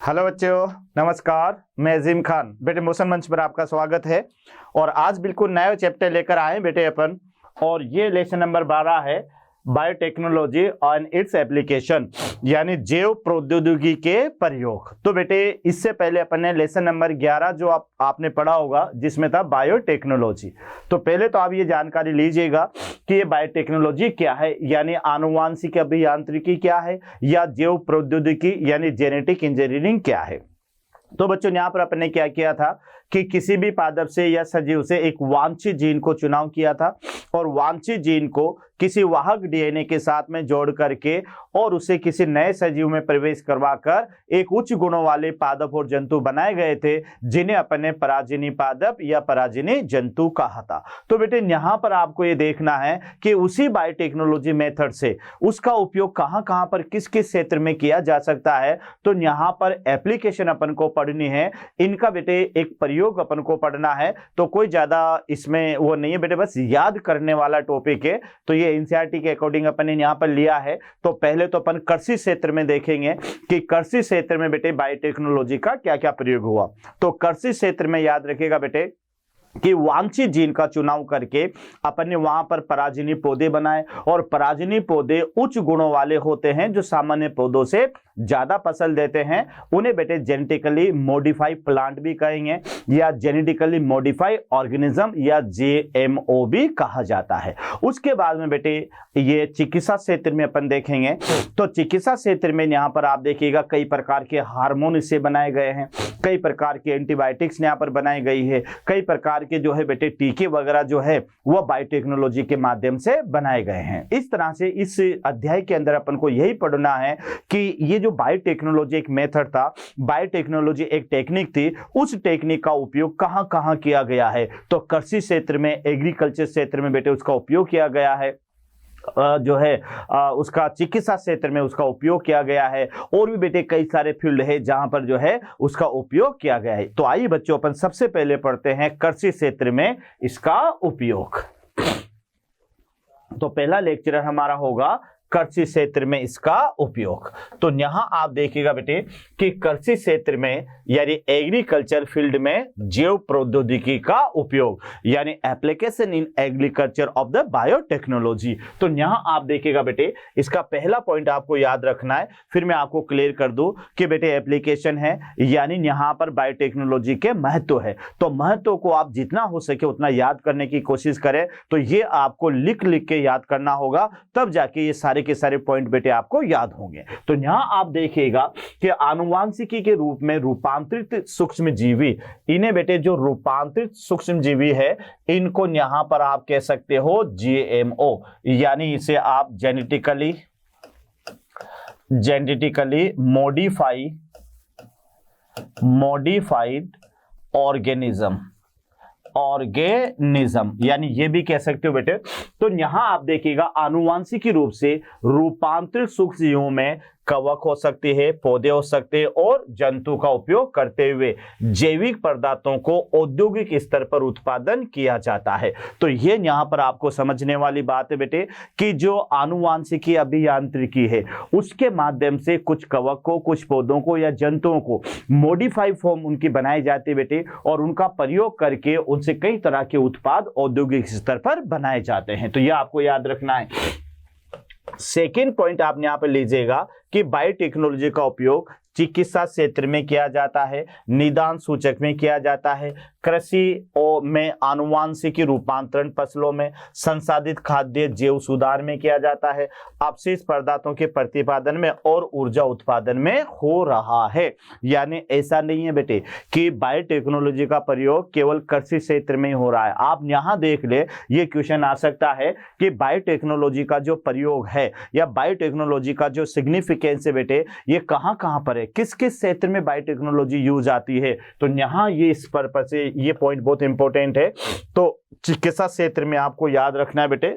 Hello बच्चों, नमस्कार। मैं अजीम खान बेटे मोशन मंच पर आपका स्वागत है। और आज बिल्कुल नया चैप्टर लेकर आए बेटे अपन, और ये लेसन नंबर 12 है, बायोटेक्नोलॉजी एंड इट्स एप्लीकेशन, यानी जैव प्रौद्योगिकी के प्रयोग। तो बेटे इससे पहले अपन ने लेसन नंबर 11 जो आपने पढ़ा होगा, जिसमें था बायोटेक्नोलॉजी। तो पहले तो आप ये जानकारी लीजिएगा कि ये बायोटेक्नोलॉजी क्या है, यानी आनुवांशिक अभियांत्रिकी क्या है, या जैव प्रौद्योगिकी यानी जेनेटिक इंजीनियरिंग क्या है। तो बच्चों यहाँ पर अपन ने क्या किया था कि किसी भी पादप से या सजीव से एक वांछित जीन को चुनाव किया था, और वांछित जीन को किसी वाहक डीएनए के साथ में जोड़ करके और उसे किसी नए सजीव में प्रवेश करवाकर एक उच्च गुणों वाले पादप और जंतु बनाए गए थे, जिन्हें अपन ने पराजिनी पादप या पराजिनी जंतु कहा था। तो बेटे यहाँ पर आपको ये देखना है कि उसी बायोटेक्नोलॉजी मेथड से उसका उपयोग कहाँ कहाँ पर किस किस क्षेत्र में किया जा सकता है। तो यहाँ पर एप्लीकेशन अपन को पढ़नी है, इनका बेटे एक प्रयोग अपन को पढ़ना है। तो कोई ज्यादा इसमें वो नहीं है बेटे, बस याद करने वाला टॉपिक है। तो ये एनसीईआरटी के अकॉर्डिंग अपन ने यहाँ पर लिया है। तो पहले तो अपन कृषि क्षेत्र में देखेंगे कि कृषि क्षेत्र में बेटे बायोटेक्नोलॉजी का क्या क्या प्रयोग हुआ। तो कृषि क्षेत्र में याद रखिएगा बेटे कि वांछित जीन का चुनाव करके अपन ने वहां पर पराजिनी पौधे बनाए, और पराजिनी पौधे उच्च गुणों वाले होते हैं जो सामान्य पौधों से ज्यादा फसल देते हैं। उन्हें बेटे जेनेटिकली मॉडिफाइड प्लांट भी कहेंगे, या जेनेटिकली मॉडिफाइड ऑर्गेनिज्म या जेएमओ भी कहा जाता है। उसके बाद में बेटे ये चिकित्सा क्षेत्र में अपन देखेंगे। तो चिकित्सा क्षेत्र में यहाँ पर आप देखिएगा कई प्रकार के हार्मोन इससे बनाए गए हैं, कई प्रकार के एंटीबायोटिक्स यहाँ पर बनाई गई है, कई प्रकार के जो है बेटे टीके वगैरह जो है वह बायोटेक्नोलॉजी के माध्यम से बनाए गए हैं। इस तरह से इस अध्याय के अंदर अपन को यही पढ़ना है कि ये जो बायोटेक्नोलॉजी एक मेथड था, बायोटेक्नोलॉजी एक टेक्निक थी, उस टेक्निक का उपयोग कहां कहां किया गया है। तो कृषि क्षेत्र में, एग्रीकल्चर क्षेत्र में बेटे उसका उपयोग किया गया है, जो है उसका चिकित्सा क्षेत्र में उसका उपयोग किया गया है, और भी बेटे कई सारे फील्ड है जहां पर जो है उसका उपयोग किया गया है। तो आइए बच्चों अपन सबसे पहले पढ़ते हैं कृषि क्षेत्र में इसका उपयोग। तो पहला लेक्चर हमारा होगा कृषि क्षेत्र में इसका उपयोग। तो यहां आप देखिएगा बेटे कि कृषि क्षेत्र में यानी एग्रीकल्चर फील्ड में जैव प्रौद्योगिकी का उपयोग, यानी application in agriculture of the biotechnology. तो यहां आप देखिएगा बेटे इसका पहला पॉइंट आपको याद रखना है, फिर मैं आपको क्लियर कर दूं कि बेटे एप्लीकेशन है, यानी यहां पर बायोटेक्नोलॉजी के महत्व है। तो महत्व को आप जितना हो सके उतना याद करने की कोशिश करें। तो ये आपको लिख लिख के याद करना होगा, तब जाके ये सारे के सारे पॉइंट बेटे आपको याद होंगे। तो यहां आप देखिएगा कि आनुवांशिकी के रूप में रूपांतरित सूक्ष्म जीवी, इन्हें बेटे जो रूपांतरित सूक्ष्म जीवी है, इनको यहां पर आप कह सकते हो जीएमओ, यानी इसे आप जेनेटिकली मॉडिफाइड ऑर्गेनिज्म, यानी ये भी कह सकते हो बेटे। तो यहां आप देखिएगा आनुवांशिकी रूप से रूपांतरित सूक्ष्म जीवों में कवक हो सकती है, पौधे हो सकते हैं, और जंतु का उपयोग करते हुए जैविक पदार्थों को औद्योगिक स्तर पर उत्पादन किया जाता है। तो ये यहां पर आपको समझने वाली बात है बेटे कि जो आनुवांशिकी अभियांत्रिकी है उसके माध्यम से कुछ कवक को, कुछ पौधों को या जंतुओं को मॉडिफाइड फॉर्म उनकी बनाई जाती है बेटे, और उनका प्रयोग करके उनसे कई तरह के उत्पाद औद्योगिक स्तर पर बनाए जाते हैं। तो यह आपको याद रखना है। सेकेंड पॉइंट आप यहां पर लीजिएगा कि बायोटेक्नोलॉजी का उपयोग चिकित्सा क्षेत्र में किया जाता है, निदान सूचक में किया जाता है, कृषि में आनुवांशिकी रूपांतरण फसलों में, संसाधित खाद्य जैव सुधार में किया जाता है, अपशिष्ट पदार्थों के प्रतिपादन में और ऊर्जा उत्पादन में हो रहा है। यानी ऐसा नहीं है बेटे कि बायोटेक्नोलॉजी का प्रयोग केवल कृषि क्षेत्र में ही हो रहा है। आप यहां देख ले, ये क्वेश्चन आ सकता है कि बायोटेक्नोलॉजी का जो प्रयोग है या बायोटेक्नोलॉजी का जो सिग्निफिकेंस है बेटे, ये कहां कहां पर है, किस किस क्षेत्र में बायोटेक्नोलॉजी यूज आती है। तो यहां ये इस पर्पस से ये पॉइंट बहुत इंपॉर्टेंट है। तो चिकित्सा क्षेत्र में आपको याद रखना है बेटे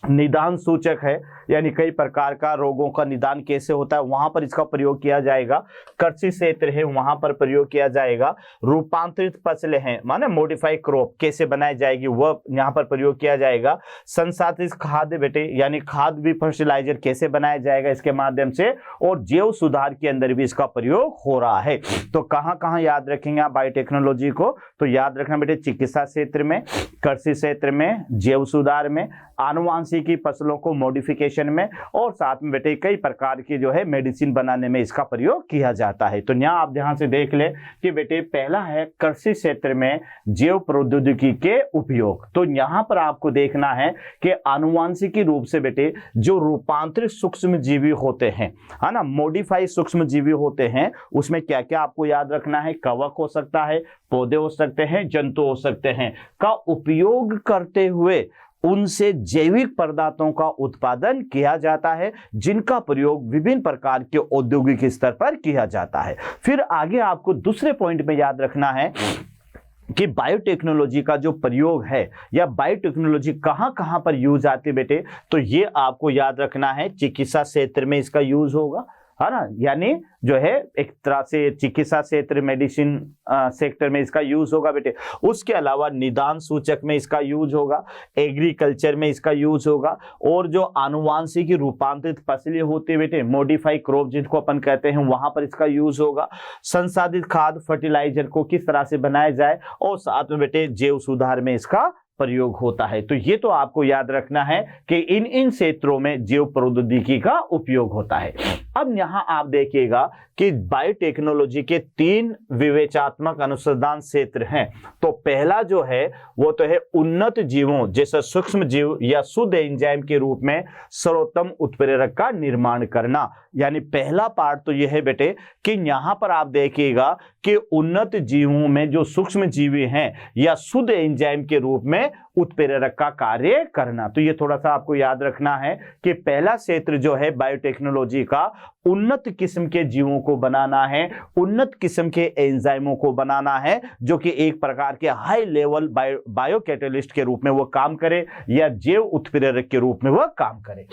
निदान सूचक है, यानी कई प्रकार का रोगों का निदान कैसे होता है वहां पर इसका प्रयोग किया जाएगा। कृषि क्षेत्र है वहां पर प्रयोग किया जाएगा। रूपांतरित फसलें हैं माने मॉडिफाई क्रॉप कैसे बनाई जाएगी वह यहाँ पर प्रयोग किया जाएगा। संसाधित खाद्य बेटे यानी खाद भी फर्टिलाइजर कैसे बनाया जाएगा इसके माध्यम से, और जैव सुधार के अंदर भी इसका प्रयोग हो रहा है। तो कहाँ कहाँ याद रखेंगे आप बायोटेक्नोलॉजी को, तो याद रखना बेटे चिकित्सा क्षेत्र में, कृषि क्षेत्र में, जैव सुधार में, आनुवांशिकी फसलों को मॉडिफिकेशन में, और साथ में बेटे कई प्रकार की जो है मेडिसिन बनाने में इसका प्रयोग किया जाता है। तो यहाँ आप ध्यान से देख ले कि बेटे पहला है कृषि क्षेत्र में जैव प्रौद्योगिकी के उपयोग। तो यहाँ पर आपको देखना है कि आनुवांशिकी रूप से बेटे जो रूपांतरित सूक्ष्म जीवी होते हैं, है ना, मॉडिफाई सूक्ष्म जीवी होते हैं, उसमें क्या क्या आपको याद रखना है, कवक हो सकता है, पौधे हो सकते हैं, जंतु हो सकते हैं, का उपयोग करते हुए उनसे जैविक पदार्थों का उत्पादन किया जाता है, जिनका प्रयोग विभिन्न प्रकार के औद्योगिक स्तर पर किया जाता है। फिर आगे आपको दूसरे पॉइंट में याद रखना है कि बायोटेक्नोलॉजी का जो प्रयोग है या बायोटेक्नोलॉजी कहां कहां पर यूज आती है बेटे, तो ये आपको याद रखना है। चिकित्सा क्षेत्र में इसका यूज होगा, है ना, यानी जो है एक तरह से चिकित्सा क्षेत्र मेडिसिन सेक्टर में इसका यूज होगा बेटे। उसके अलावा निदान सूचक में इसका यूज होगा, एग्रीकल्चर में इसका यूज होगा, और जो आनुवांशिक रूपांतरित फसलें होती है बेटे मॉडिफाई क्रॉप जिनको अपन कहते हैं वहां पर इसका यूज होगा। संसाधित खाद फर्टिलाइजर को किस तरह से बनाया जाए, और साथ में बेटे जैव सुधार में इसका प्रयोग होता है। तो ये तो आपको याद रखना है कि इन इन क्षेत्रों में जैव प्रौद्योगिकी का उपयोग होता है। अब यहां आप देखिएगा कि बायोटेक्नोलॉजी के 3 विवेचनात्मक अनुसंधान क्षेत्र हैं। तो पहला जो है वो तो है उन्नत जीवों जैसे सूक्ष्म जीव या शुद्ध एंजाइम के रूप में सर्वोत्तम उत्प्रेरक का निर्माण करना। यानी पहला पार्ट तो यह है बेटे कि यहां पर आप देखिएगा कि उन्नत जीवों में जो सूक्ष्म जीवी हैं या शुद्ध एंजाइम के रूप में उत्प्रेरक का कार्य करना। तो ये थोड़ा सा आपको याद रखना है कि पहला क्षेत्र जो है बायोटेक्नोलॉजी का उन्नत किस्म के जीवों को बनाना है, उन्नत किस्म के एंजाइमों को बनाना है जो कि एक प्रकार के हाई लेवल बायो कैटलिस्ट के रूप में वो काम करे या जैव उत्प्रेरक के रूप में वह काम करे।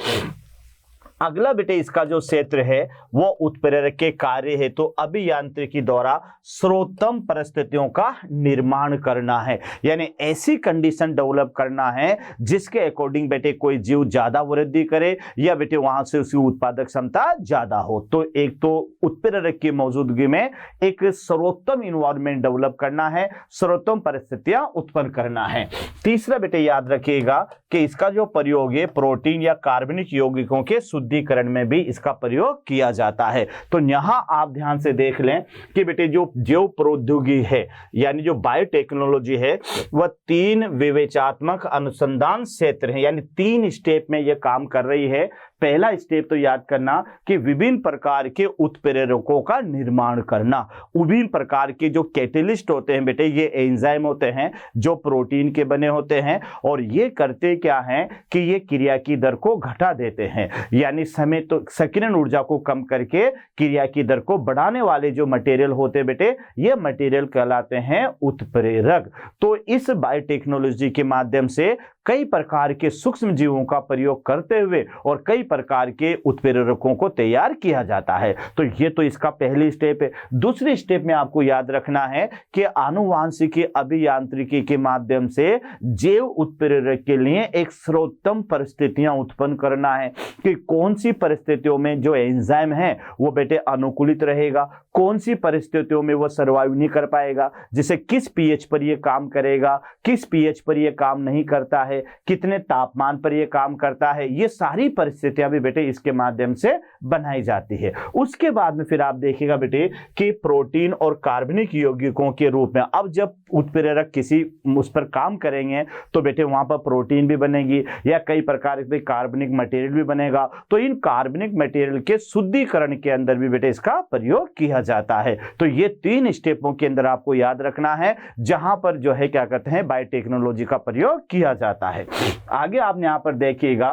अगला बेटे इसका जो क्षेत्र है वो उत्प्रेरक के कार्य है, तो अभियांत्रिकी द्वारा सर्वोत्तम परिस्थितियों का निर्माण करना है, यानी ऐसी कंडीशन डेवलप करना है जिसके अकॉर्डिंग बेटे कोई जीव ज्यादा वृद्धि करे या बेटे वहां से उसकी उत्पादक क्षमता ज्यादा हो। तो एक तो उत्प्रेरक की मौजूदगी में एक सर्वोत्तम इन्वायरमेंट डेवलप करना है, सर्वोत्तम परिस्थितियां उत्पन्न करना है। तीसरा बेटे याद रखिएगा कि इसका जो प्रयोग है प्रोटीन या कार्बनिक यौगिकों के शुद्धिकरण में भी इसका प्रयोग किया जाता है। तो यहां आप ध्यान से देख लें कि बेटे जो जैव प्रौद्योगिकी है यानी जो बायोटेक्नोलॉजी है वह 3 विवेचनात्मक अनुसंधान क्षेत्र है, यानी 3 स्टेप में यह काम कर रही है। पहला स्टेप तो याद करना कि विभिन्न प्रकार के उत्प्रेरकों का निर्माण करना। विभिन्न प्रकार के जो कैटलिस्ट होते हैं बेटे ये एंजाइम होते हैं जो प्रोटीन के बने होते हैं, और ये करते क्या हैं कि ये क्रिया की दर को घटा देते हैं, यानी समय तो संकीर्ण ऊर्जा को कम करके क्रिया की दर को बढ़ाने वाले जो मटेरियल होते हैं बेटे ये मटेरियल कहलाते हैं उत्प्रेरक। तो इस बायोटेक्नोलॉजी के माध्यम से कई प्रकार के सूक्ष्म जीवों का प्रयोग करते हुए और कई प्रकार के उत्प्रेरकों को तैयार किया जाता है। तो ये तो इसका पहली स्टेप है। दूसरे स्टेप में आपको याद रखना है कि आनुवांशिकी अभियांत्रिकी के माध्यम से जैव उत्प्रेरक के लिए एक सर्वोत्तम परिस्थितियां उत्पन्न करना है कि कौन सी परिस्थितियों में जो एंजाइम है वो बेटे अनुकूलित रहेगा, कौन सी परिस्थितियों में वो सर्वाइव नहीं कर पाएगा, जिसे किस पीएच पर ये काम करेगा, किस पीएच पर ये काम नहीं करता है, कितने तापमान पर ये काम करता है, ये सारी परिस्थितियां भी बेटे इसके माध्यम से बनाई जाती है। उसके बाद में फिर आप देखिएगा बेटे कि प्रोटीन और कार्बनिक यौगिकों के रूप में अब जब उत्प्रेरक किसी उस पर काम करेंगे तो बेटे वहां पर प्रोटीन भी बनेगी या कई प्रकार के कार्बनिक मटेरियल भी बनेगा। तो इन कार्बनिक मटेरियल के शुद्धिकरण के अंदर भी बेटे इसका प्रयोग किया जाता है। तो ये 3 स्टेपों के अंदर आपको याद रखना है जहां पर जो है क्या कहते हैं बायोटेक्नोलॉजी का प्रयोग किया जाता है। आगे आप यहां पर देखिएगा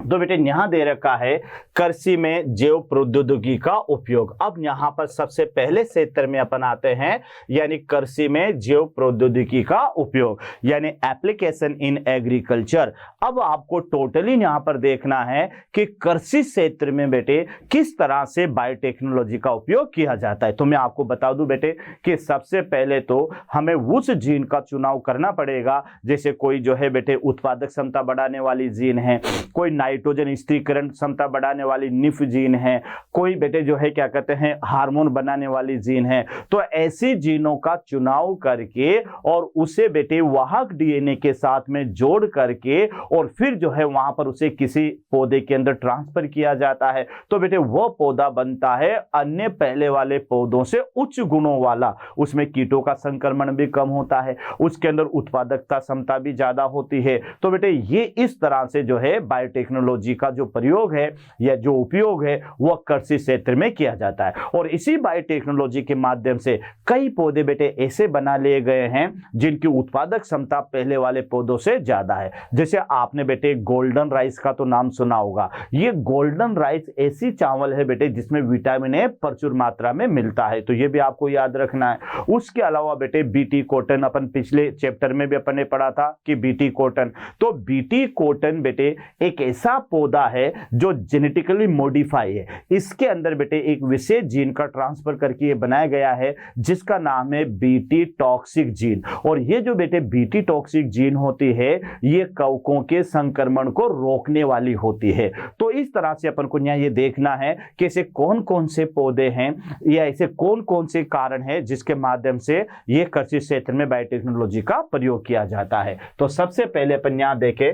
तो बेटे यहां दे रखा है कृषि में जैव प्रौद्योगिकी का उपयोग। अब यहां पर सबसे पहले क्षेत्र में अपन आते हैं, यानी कृषि में जैव प्रौद्योगिकी का उपयोग, यानी एप्लीकेशन इन एग्रीकल्चर। अब आपको टोटली यहां पर देखना है कि कृषि क्षेत्र में बेटे किस तरह से बायोटेक्नोलॉजी का उपयोग किया जाता है। तो मैं आपको बता दूं बेटे कि सबसे पहले तो हमें उस जीन का चुनाव करना पड़ेगा, जैसे कोई जो है बेटे उत्पादक क्षमता बढ़ाने वाली जीन है, कोई नाइट्रोजन स्थिरीकरण क्षमता बढ़ाने वाली निफ जीन है, कोई बेटे जो है क्या कहते हैं हार्मोन बनाने वाली जीन है। तो ऐसी जीनों का चुनाव करके और उसे बेटे वाहक डीएनए के साथ में जोड़ करके और फिर जो है वहां पर उसे किसी पौधे के अंदर ट्रांसफर किया जाता है। तो बेटे वो पौधा बनता है अन्य पहले वाले पौधों से उच्च गुणों वाला, उसमें कीटों का संक्रमण भी कम होता है, उसके अंदर उत्पादकता क्षमता भी ज्यादा होती है। तो बेटे ये इस तरह से जो है बायोटेक्नोलॉजी का जो प्रयोग है या जो उपयोग है वह कृषि क्षेत्र में किया जाता है। और इसी बायोटेक्नोलॉजी के माध्यम से कई पौधे बेटे ऐसे बना लिए गए हैं जिनकी उत्पादक क्षमता पहले वाले पौधों से ज्यादा है। जैसे आपने बेटे गोल्डन राइस का तो नाम सुना होगा। ये गोल्डन राइस ऐसी चावल है बेटे जिसमें विटामिन ए प्रचुर मात्रा में मिलता है, तो ये भी आपको याद रखना है। उसके अलावा बेटे बीटी कॉटन, अपन पिछले चैप्टर में भी अपन ने पढ़ा था कि बीटी कॉटन, तो बीटी कॉटन बेटे एक ऐसा पौधा है जो जेनेटिकली मॉडिफाई है। इसके अंदर बेटे एक विशेष जीन का ट्रांसफर करके ये बनाया गया है जिसका नाम है बीटी टॉक्सिक जीन। और ये जो बेटे बीटी टॉक्सिक जीन होती है ये कवकों के संक्रमण को रोकने वाली होती है। तो इस तरह से अपन को यहाँ ये देखना है कि ऐसे कौन कौन से पौधे हैं या ऐसे कौन कौन से कारण है जिसके माध्यम से ये कृषि क्षेत्र में बायोटेक्नोलॉजी का प्रयोग किया जाता है। तो सबसे पहले अपन यहाँ देखें,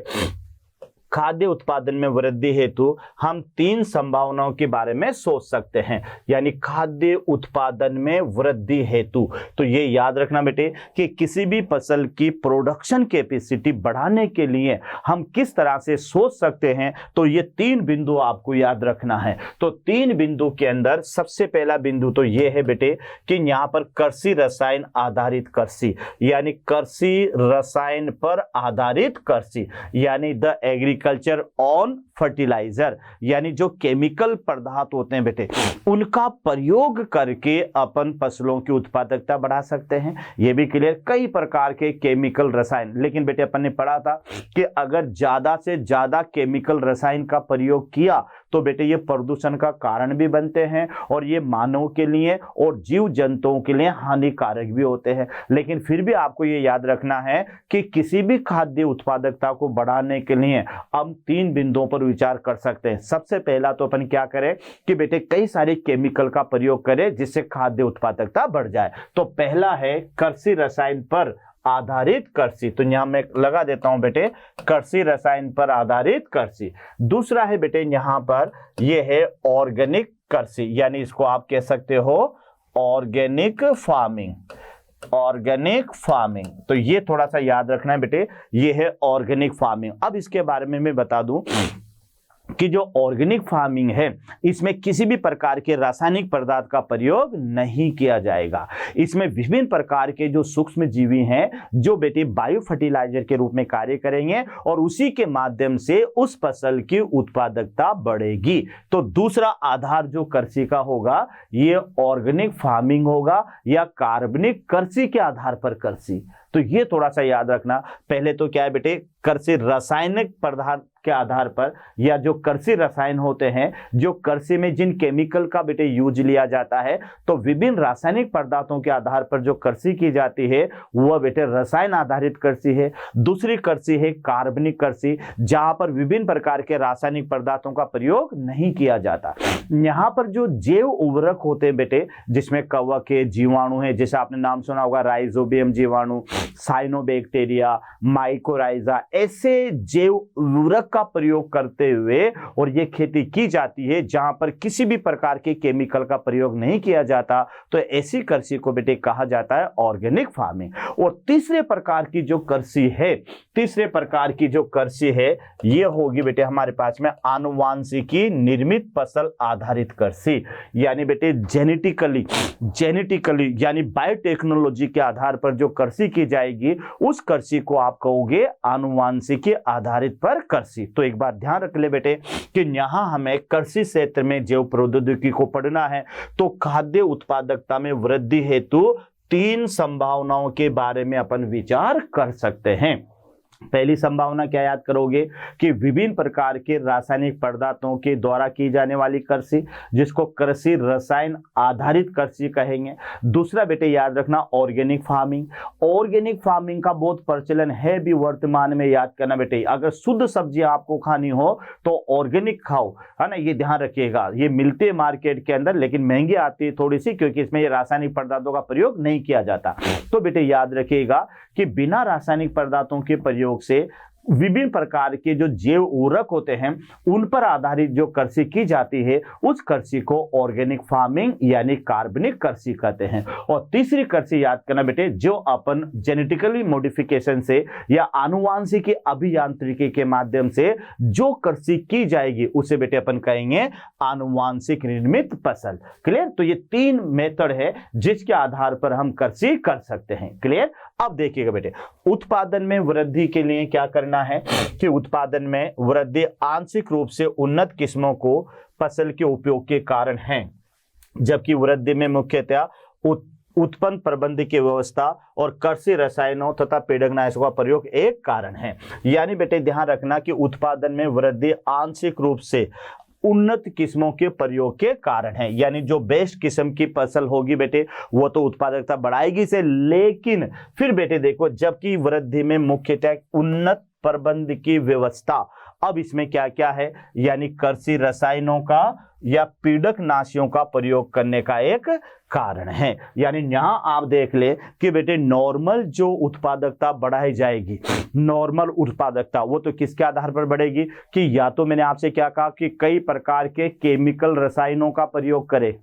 खाद्य उत्पादन में वृद्धि हेतु हम 3 संभावनाओं के बारे में सोच सकते हैं, यानी खाद्य उत्पादन में वृद्धि हेतु। तो ये याद रखना बेटे कि किसी भी फसल की प्रोडक्शन कैपेसिटी बढ़ाने के लिए हम किस तरह से सोच सकते हैं, तो ये 3 बिंदु आपको याद रखना है। तो 3 बिंदु के अंदर सबसे पहला बिंदु तो ये है बेटे कि यहाँ पर कृषि रसायन आधारित कृषि, यानी कृषि रसायन पर आधारित कृषि, यानी द एग्रीकल्चर ऑन फर्टिलाइजर, यानी जो केमिकल पदार्थ होते हैं बेटे उनका प्रयोग करके अपन फसलों की उत्पादकता बढ़ा सकते हैं। ये भी क्लियर, कई प्रकार के केमिकल रसायन, लेकिन बेटे अपन ने पढ़ा था कि अगर ज्यादा से ज्यादा केमिकल रसायन का प्रयोग किया तो बेटे ये प्रदूषण का कारण भी बनते हैं और ये मानव के लिए और जीव जंतुओं के लिए हानिकारक भी होते हैं। लेकिन फिर भी आपको ये याद रखना है कि किसी भी खाद्य उत्पादकता को बढ़ाने के लिए हम 3 बिंदुओं पर विचार कर सकते हैं। सबसे पहला तो अपन क्या करें कि बेटे कई सारे केमिकल का प्रयोग करें जिससे खाद्य उत्पादकता बढ़ जाए। तो पहला है कृषि रसायन पर आधारित कृषि, तो यहां मैं लगा देता हूं बेटे कृषि रसायन पर आधारित कृषि। दूसरा है बेटे यहां पर ये है ऑर्गेनिक कृषि, यानी इसको आप कह सकते हो ऑर्गेनिक फार्मिंग, ऑर्गेनिक फार्मिंग। तो ये थोड़ा सा याद रखना है बेटे, ये है ऑर्गेनिक फार्मिंग। अब इसके बारे में मैं बता दूं कि जो ऑर्गेनिक फार्मिंग है इसमें किसी भी प्रकार के रासायनिक पदार्थ का प्रयोग नहीं किया जाएगा। इसमें विभिन्न प्रकार के जो सूक्ष्म जीवी हैं जो बेटे बायो फर्टिलाइजर के रूप में कार्य करेंगे और उसी के माध्यम से उस फसल की उत्पादकता बढ़ेगी। तो दूसरा आधार जो कृषि का होगा ये ऑर्गेनिक फार्मिंग होगा या कार्बनिक कृषि के आधार पर कृषि। तो ये थोड़ा सा याद रखना। पहले तो क्या है बेटे कृषि रासायनिक पदार्थ के आधार पर या जो कृषि रसायन होते हैं, जो कृषि में जिन केमिकल का बेटे यूज लिया जाता है, तो विभिन्न रासायनिक पदार्थों के आधार पर जो कृषि की जाती है वह बेटे रसायन आधारित कृषि है। दूसरी कृषि है कार्बनिक कृषि, जहां पर विभिन्न प्रकार के रासायनिक पदार्थों का प्रयोग नहीं किया जाता। यहाँ पर जो जैव उर्वरक होते हैं बेटे जिसमें कवक है, जीवाणु है, जैसे आपने नाम सुना होगा राइजोबियम जीवाणु, साइनोबैक्टीरिया, माइकोराइजा, ऐसे जैव उर्वरक का प्रयोग करते हुए और ये खेती की जाती है जहां पर किसी भी प्रकार के केमिकल का प्रयोग नहीं किया जाता। तो ऐसी कृषि को बेटे कहा जाता है ऑर्गेनिक फार्मिंग। और तीसरे प्रकार की जो कृषि है, तीसरे प्रकार की जो कृषि है ये होगी बेटे हमारे पास में आनुवांशिकी निर्मित फसल आधारित कृषि, यानी बेटे जेनेटिकली यानी बायोटेक्नोलॉजी के आधार पर जो कृषि की जाएगी उस कृषि को आप कहोगे आनुवांशिकी आधारित पर कृषि। तो एक बात ध्यान रख ले बेटे कि यहां हमें कृषि क्षेत्र में जैव प्रौद्योगिकी को पढ़ना है। तो खाद्य उत्पादकता में वृद्धि हेतु 3 संभावनाओं के बारे में अपन विचार कर सकते हैं। पहली संभावना क्या याद करोगे कि विभिन्न प्रकार के रासायनिक पदार्थों के द्वारा की जाने वाली कृषि, जिसको कृषि रसायन आधारित कृषि कहेंगे। दूसरा बेटे याद रखना ऑर्गेनिक फार्मिंग। ऑर्गेनिक फार्मिंग का बहुत प्रचलन है भी वर्तमान में, याद करना बेटे। अगर शुद्ध सब्जी आपको खानी हो तो ऑर्गेनिक खाओ, है ना, ये ध्यान रखिएगा। ये मिलते हैं मार्केट के अंदर लेकिन महंगी आती है थोड़ी सी, क्योंकि इसमें ये रासायनिक पदार्थों का प्रयोग नहीं किया जाता। तो बेटे याद रखिएगा कि बिना रासायनिक पदार्थों के प्रयोग से विभिन्न प्रकार के जो जैव उर्वरक होते हैं उन पर आधारित जो कृषि की जाती है उस कृषि को ऑर्गेनिक फार्मिंग यानी कार्बनिक कृषि कहते हैं। और तीसरी कृषि याद करना बेटे, जो अपन जेनेटिकली मॉडिफिकेशन से या आनुवांशिकी अभियांत्रिकी के माध्यम से जो कृषि की जाएगी उसे बेटे अपन कहेंगे आनुवांशिक निर्मित फसल। क्लियर? तो ये 3 मेथड है जिसके आधार पर हम कृषि कर सकते हैं। क्लियर? अब देखिएगा बेटे, उत्पादन में वृद्धि के लिए क्या करना है कि उत्पादन में वृद्धि आंशिक रूप से उन्नत किस्मों को फसल के उपयोग के कारण है, जबकि वृद्धि में मुख्यतः उत्पन्न प्रबंध की व्यवस्था और कृषि रसायनों तथा पीड़कनाशकों का प्रयोग एक कारण है। यानी बेटे ध्यान रखना कि उत्पादन में वृद्धि आंशिक रूप से उन्नत किस्मों के प्रयोग के कारण है। यानी जो बेस्ट किस्म की फसल होगी बेटे वो तो उत्पादकता बढ़ाएगी से, लेकिन फिर बेटे देखो जबकि वृद्धि में मुख्यतः उन्नत प्रबंध की व्यवस्था, अब इसमें क्या क्या है, यानी कृषि रसायनों का या पीड़कनाशियों का प्रयोग करने का एक कारण है। यानी यहां आप देख ले कि बेटे नॉर्मल जो उत्पादकता बढ़ाई जाएगी, नॉर्मल उत्पादकता वो तो किसके आधार पर बढ़ेगी कि या तो मैंने आपसे क्या कहा कि कई प्रकार के केमिकल रसायनों का प्रयोग करें,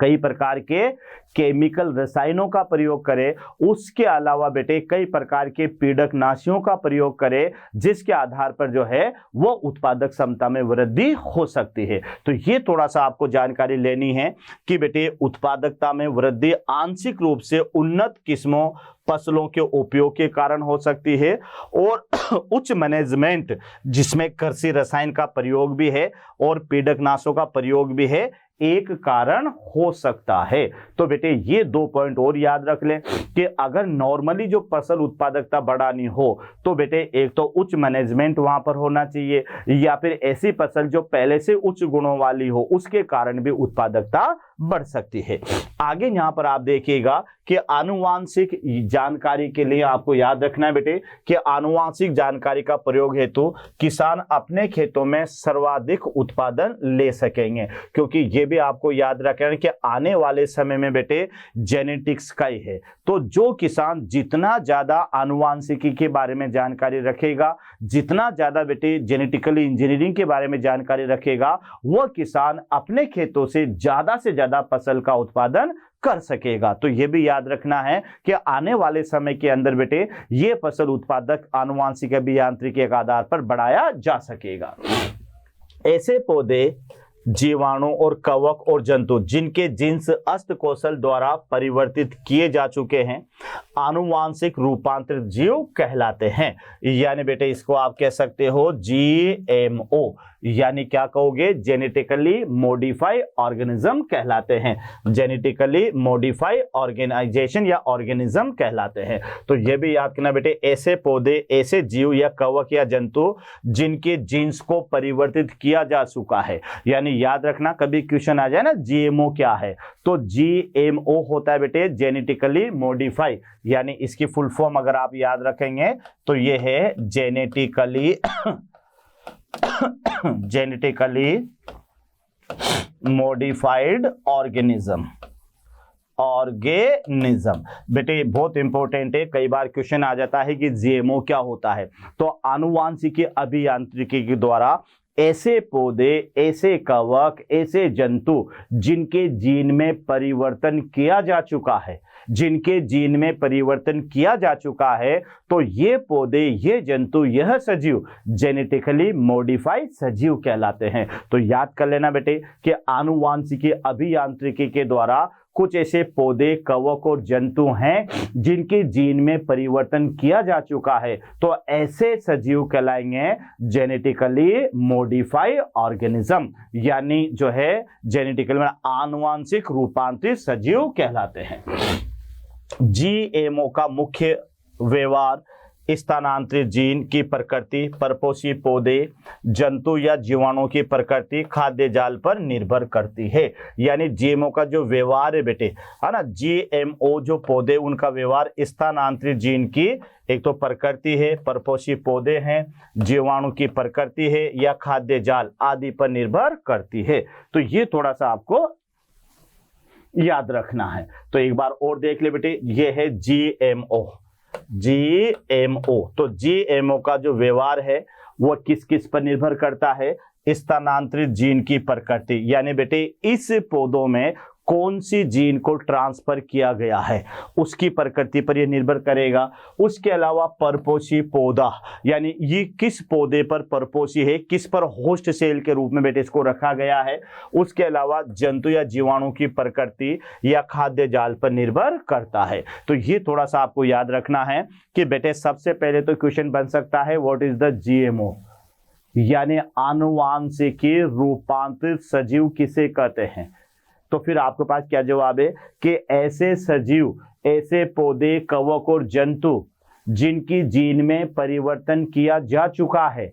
कई प्रकार के केमिकल रसायनों का प्रयोग करें, उसके अलावा बेटे कई प्रकार के पीड़कनाशियों का प्रयोग करें, जिसके आधार पर जो है वो उत्पादक क्षमता में वृद्धि हो सकती है। तो ये थोड़ा सा आपको जानकारी लेनी है कि बेटे उत्पादकता में वृद्धि आंशिक रूप से उन्नत किस्मों फसलों के उपयोग के कारण हो सकती है और उच्च मैनेजमेंट जिसमें कृषि रसायन का प्रयोग भी है और पीड़कनाशों का प्रयोग भी है एक कारण हो सकता है। तो बेटे ये 2 पॉइंट और याद रख लें कि अगर नॉर्मली जो फसल उत्पादकता बढ़ानी हो तो बेटे एक तो उच्च मैनेजमेंट वहां पर होना चाहिए, या फिर ऐसी फसल जो पहले से उच्च गुणों वाली हो, उसके कारण भी उत्पादकता बढ़ सकती है। आगे यहां पर आप देखिएगा कि आनुवांशिक जानकारी के लिए आपको याद रखना है बेटे कि आनुवांशिक जानकारी का प्रयोग हेतु किसान अपने खेतों में सर्वाधिक उत्पादन ले सकेंगे, क्योंकि ये भी आपको याद रखना है कि आने वाले समय में बेटे जेनेटिक्स का ही है। तो जो किसान जितना ज्यादा आनुवांशिकी के बारे में जानकारी रखेगा, जितना ज्यादा बेटे जेनेटिकली इंजीनियरिंग के बारे में जानकारी रखेगा, वह किसान अपने खेतों से ज्यादा फसल का उत्पादन कर सकेगा। तो यह भी याद रखना है कि आने वाले समय के अंदर बेटे ये फसल उत्पादक आनुवांशिक अभियांत्रिकी के आधार पर बढ़ाया जा सकेगा। ऐसे पौधे, जीवाणु और कवक और जंतु जिनके जीन्स अस्तिकौशल द्वारा परिवर्तित किए जा चुके हैं आनुवांशिक रूपांतरित जीव कहलाते हैं। यानी बेटे इसको आप कह सकते हो GMO, यानी क्या कहोगे जेनेटिकली मॉडिफाइड ऑर्गेनिज्म कहलाते हैं, जेनेटिकली मॉडिफाइड ऑर्गेनाइजेशन या ऑर्गेनिज्म कहलाते हैं। तो ये भी याद करना बेटे, ऐसे पौधे, ऐसे जीव या कवक या जंतु जिनके जीन्स को परिवर्तित किया जा चुका है। यानी याद रखना कभी क्वेश्चन आ जाए ना GMO क्या है, तो GMO होता है बेटे जेनेटिकली मॉडिफाइड, यानी इसकी फुल फॉर्म अगर आप याद रखेंगे तो ये है जेनेटिकली मॉडिफाइड ऑर्गेनिज्म। बेटे बहुत इंपॉर्टेंट है, कई बार क्वेश्चन आ जाता है कि GMO क्या होता है। तो आनुवांशिकी अभियांत्रिकी के द्वारा ऐसे पौधे, ऐसे कवक, ऐसे जंतु जिनके जीन में परिवर्तन किया जा चुका है, जिनके जीन में परिवर्तन किया जा चुका है, तो ये पौधे, ये जंतु, यह सजीव जेनेटिकली मॉडिफाइड सजीव कहलाते हैं। तो याद कर लेना बेटे कि आनुवांशिकी अभियांत्रिकी के द्वारा कुछ ऐसे पौधे, कवक और जंतु हैं जिनके जीन में परिवर्तन किया जा चुका है, तो ऐसे सजीव कहलाएंगे जेनेटिकली मॉडिफाइड ऑर्गेनिज्म, यानी जो है जेनेटिकली आनुवांशिक रूपांतरित सजीव कहलाते हैं। जीएमओ का मुख्य व्यवहार स्थानांतरित जीन की प्रकृति, परपोषी पौधे, जंतु या जीवाणु की प्रकृति, खाद्य जाल पर निर्भर करती है। यानी जीएमओ का जो व्यवहार है बेटे, है ना, जीएमओ जो पौधे उनका व्यवहार स्थानांतरित जीन की एक तो प्रकृति है, परपोषी पौधे हैं, जीवाणु की प्रकृति है या खाद्य जाल आदि पर निर्भर करती है। तो ये थोड़ा सा आपको याद रखना है। तो एक बार और देख ले बेटे, ये है जीएमओ। जीएमओ, तो जीएमओ का जो व्यवहार है वो किस किस पर निर्भर करता है? स्थानांतरित जीन की प्रकृति, यानी बेटे इस पौधों में कौन सी जीन को ट्रांसफर किया गया है उसकी प्रकृति पर यह निर्भर करेगा। उसके अलावा परपोषी पौधा, यानी ये किस पौधे पर परपोषी है, किस पर होस्ट सेल के रूप में बेटे इसको रखा गया है। उसके अलावा जंतु या जीवाणु की प्रकृति या खाद्य जाल पर निर्भर करता है। तो ये थोड़ा सा आपको याद रखना है कि बेटे सबसे पहले तो क्वेश्चन बन सकता है व्हाट इज द जीएमओ, यानी आनुवांशिकी रूपांतरित सजीव किसे कहते हैं। तो फिर आपके पास क्या जवाब है कि ऐसे सजीव, ऐसे पौधे, कवक और जंतु जिनकी जीन में परिवर्तन किया जा चुका है,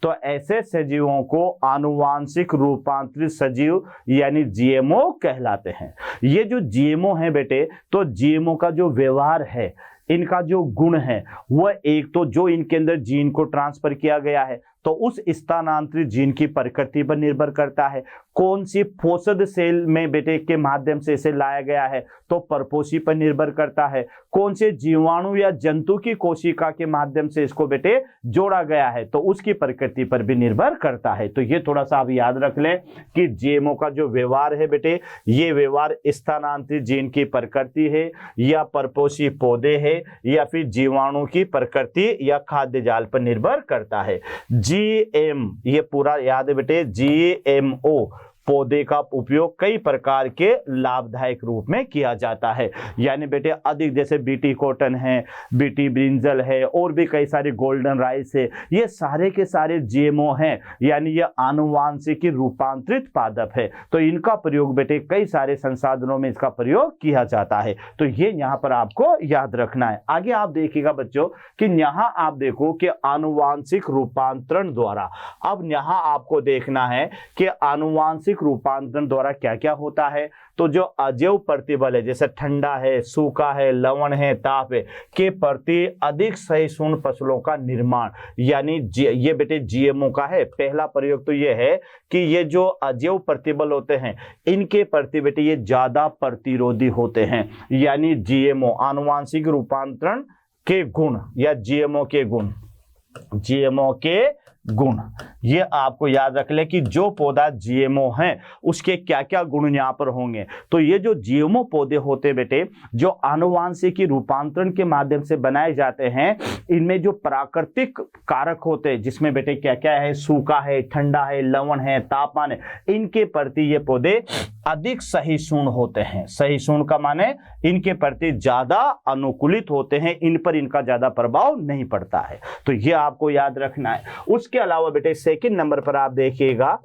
तो ऐसे सजीवों को आनुवांशिक रूपांतरित सजीव यानी जीएमओ कहलाते हैं। ये जो जीएमओ है बेटे, तो जीएमओ का जो व्यवहार है, इनका जो गुण है, वह एक तो जो इनके अंदर जीन को ट्रांसफर किया गया है तो उस स्थानांतरित जीन की प्रकृति पर निर्भर करता है। कौन सी फोसद सेल में बेटे के माध्यम से इसे लाया गया है तो परपोषी पर निर्भर करता है। कौन से जीवाणु या जंतु की कोशिका के माध्यम से इसको बेटे जोड़ा गया है तो उसकी प्रकृति पर भी निर्भर करता है। तो ये थोड़ा सा आप याद रख लें कि जीएमओ का जो व्यवहार है बेटे, ये व्यवहार स्थानांतरित जीन की प्रकृति है या परपोषी पौधे है या फिर जीवाणु की प्रकृति या खाद्य जाल पर निर्भर करता है। जीएम, ये पूरा याद है बेटे, जीएमओ पौधे का उपयोग कई प्रकार के लाभदायक रूप में किया जाता है। यानी बेटे अधिक, जैसे बीटी कॉटन है, बीटी ब्रिंजल है और भी कई सारे गोल्डन राइस है, ये सारे के सारे जीएमओ हैं, यानी ये आनुवांशिकी रूपांतरित पादप है। तो इनका प्रयोग बेटे कई सारे संसाधनों में इसका प्रयोग किया जाता है। तो ये यहाँ पर आपको याद रखना है। आगे आप देखिएगा बच्चों कि यहाँ आप देखो कि आनुवांशिक रूपांतरण द्वारा, अब यहाँ आपको देखना है कि आनुवांशिक रूपांतरण द्वारा क्या क्या होता है। तो जो अजैव प्रतिबल है, जैसे ठंडा है, सूखा है, लवण है, ताप है, के प्रति अधिक सहिष्णु फसलों का निर्माण, यानी ये बेटे जीएमओ का है। पहला प्रयोग तो ये है कि ये जो अजैव प्रतिबल होते हैं इनके प्रति बेटे ये ज्यादा प्रतिरोधी होते हैं। यानी जीएमओ आनुवांशिक रूपांतरण के गुण या जीएमओ के गुण, जीएमओ के गुण, ये आपको याद रख ले कि जो पौधा जीएमओ है उसके क्या क्या गुण यहाँ पर होंगे। तो ये जो जीएमओ पौधे होते बेटे, जो आनुवांशिकी रूपांतरण के माध्यम से बनाए जाते हैं, इनमें जो प्राकृतिक कारक होते हैं, जिसमें बेटे क्या क्या है, सूखा है, ठंडा है, लवण है, तापमान है, इनके प्रति ये पौधे अधिक सहिष्णु होते हैं। सहिष्णु का माने इनके प्रति ज्यादा अनुकूलित होते हैं, इन पर इनका ज्यादा प्रभाव नहीं पड़ता है। तो ये आपको याद रखना है। उसके अलावा बेटे सेकंड नंबर पर आप देखिएगा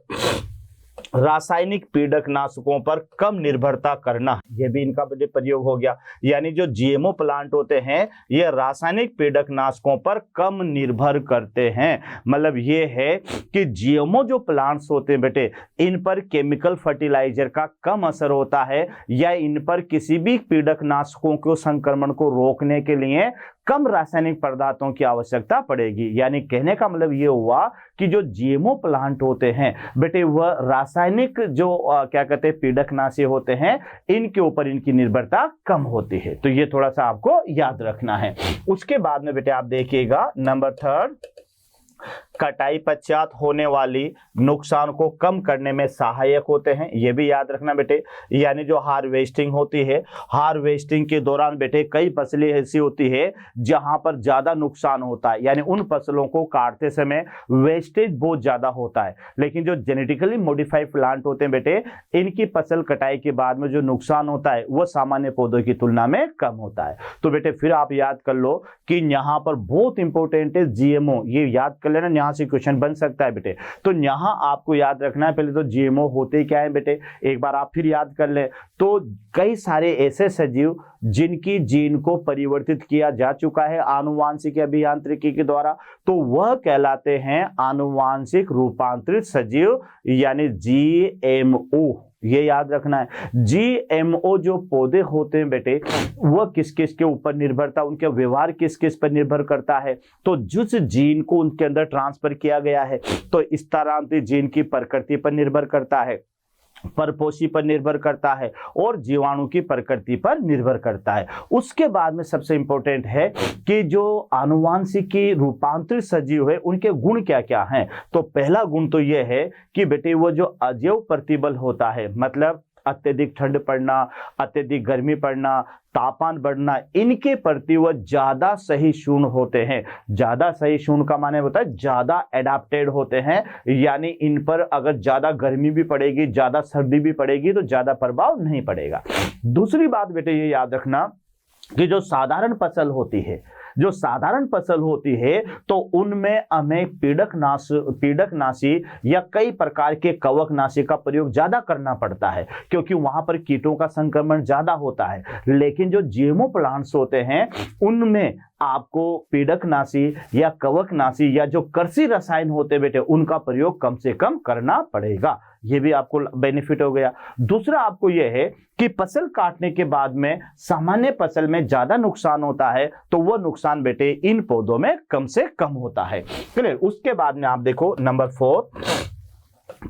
रासायनिक पीड़कनाशकों पर कम निर्भरता करना, यह भी इनका प्रयोग हो गया। यानी जो जीएमओ प्लांट होते हैं ये रासायनिक पीड़कनाशकों पर कम निर्भर करते हैं। मतलब ये है कि जीएमओ जो प्लांट्स होते हैं बेटे, इन पर केमिकल फर्टिलाइजर का कम असर होता है या इन पर किसी भी पीड़कनाशकों को संक्रमण को रोकने के लिए कम रासायनिक पदार्थों की आवश्यकता पड़ेगी। यानी कहने का मतलब ये हुआ कि जो जीएमओ प्लांट होते हैं बेटे, वह रासायनिक जो क्या कहते हैं पीड़कनाशी होते हैं, इनके ऊपर इनकी निर्भरता कम होती है। तो ये थोड़ा सा आपको याद रखना है। उसके बाद में बेटे आप देखिएगा नंबर थर्ड, कटाई पश्चात होने वाली नुकसान को कम करने में सहायक होते हैं, ये भी याद रखना बेटे। यानी जो हार्वेस्टिंग होती है, हार्वेस्टिंग के दौरान बेटे कई फसलें ऐसी होती है जहां पर ज्यादा नुकसान होता है, यानी उन फसलों को काटते समय वेस्टेज बहुत ज्यादा होता है। लेकिन जो जेनेटिकली मॉडिफाइड प्लांट होते हैं बेटे, इनकी फसल कटाई के बाद में जो नुकसान होता है वो सामान्य पौधों की तुलना में कम होता है। तो बेटे फिर आप याद कर लो कि यहां पर बहुत इंपॉर्टेंट है जीएमओ, ये याद कर लेना, यहां से क्वेश्चन बन सकता है बेटे। तो यहां आपको याद रखना है, पहले तो जीएमओ होते क्या है बेटे, एक बार आप फिर याद कर ले। तो कई सारे ऐसे सजीव जिनकी जीन को परिवर्तित किया जा चुका है आनुवांशिक अभियांत्रिकी के द्वारा, तो वह कहलाते हैं आनुवांशिक रूपांतरित सजीव, यानी जीएमओ। ये याद रखना है। जीएमओ जो पौधे होते हैं बेटे, वह किस किस के ऊपर निर्भरता, उनके व्यवहार किस किस पर निर्भर करता है, तो जिस जीन को उनके अंदर ट्रांसफर किया गया है, तो स्थानांतरित जीन की प्रकृति पर निर्भर करता है, परपोषी पर निर्भर करता है, और जीवाणु की प्रकृति पर निर्भर करता है। उसके बाद में सबसे इंपॉर्टेंट है कि जो आनुवांशिकी रूपांतरित सजीव है उनके गुण क्या क्या हैं। तो पहला गुण तो यह है कि बेटे वो जो अजैव प्रतिबल होता है, मतलब अत्यधिक ठंड पड़ना, अत्यधिक गर्मी पड़ना, तापमान बढ़ना, इनके प्रति वह ज्यादा सहिष्णु होते हैं। ज्यादा सहिष्णु का माने होता है ज्यादा एडाप्टेड होते हैं, यानी इन पर अगर ज्यादा गर्मी भी पड़ेगी, ज्यादा सर्दी भी पड़ेगी तो ज्यादा प्रभाव नहीं पड़ेगा। दूसरी बात बेटे ये याद रखना कि जो साधारण फसल होती है, जो साधारण फसल होती है तो उनमें हमें पीड़कनाशी या कई प्रकार के कवकनाशी का प्रयोग ज्यादा करना पड़ता है, क्योंकि वहां पर कीटों का संक्रमण ज्यादा होता है। लेकिन जो जीएमओ प्लांट्स होते हैं उनमें आपको पीड़कनाशी या कवकनाशी या जो कृषि रसायन होते बेटे उनका प्रयोग कम से कम करना पड़ेगा। ये भी आपको बेनिफिट हो गया। दूसरा आपको यह है कि फसल काटने के बाद में सामान्य फसल में ज्यादा नुकसान होता है, तो वह नुकसान बेटे इन पौधों में कम से कम होता है। चलिए उसके बाद में आप देखो नंबर 4,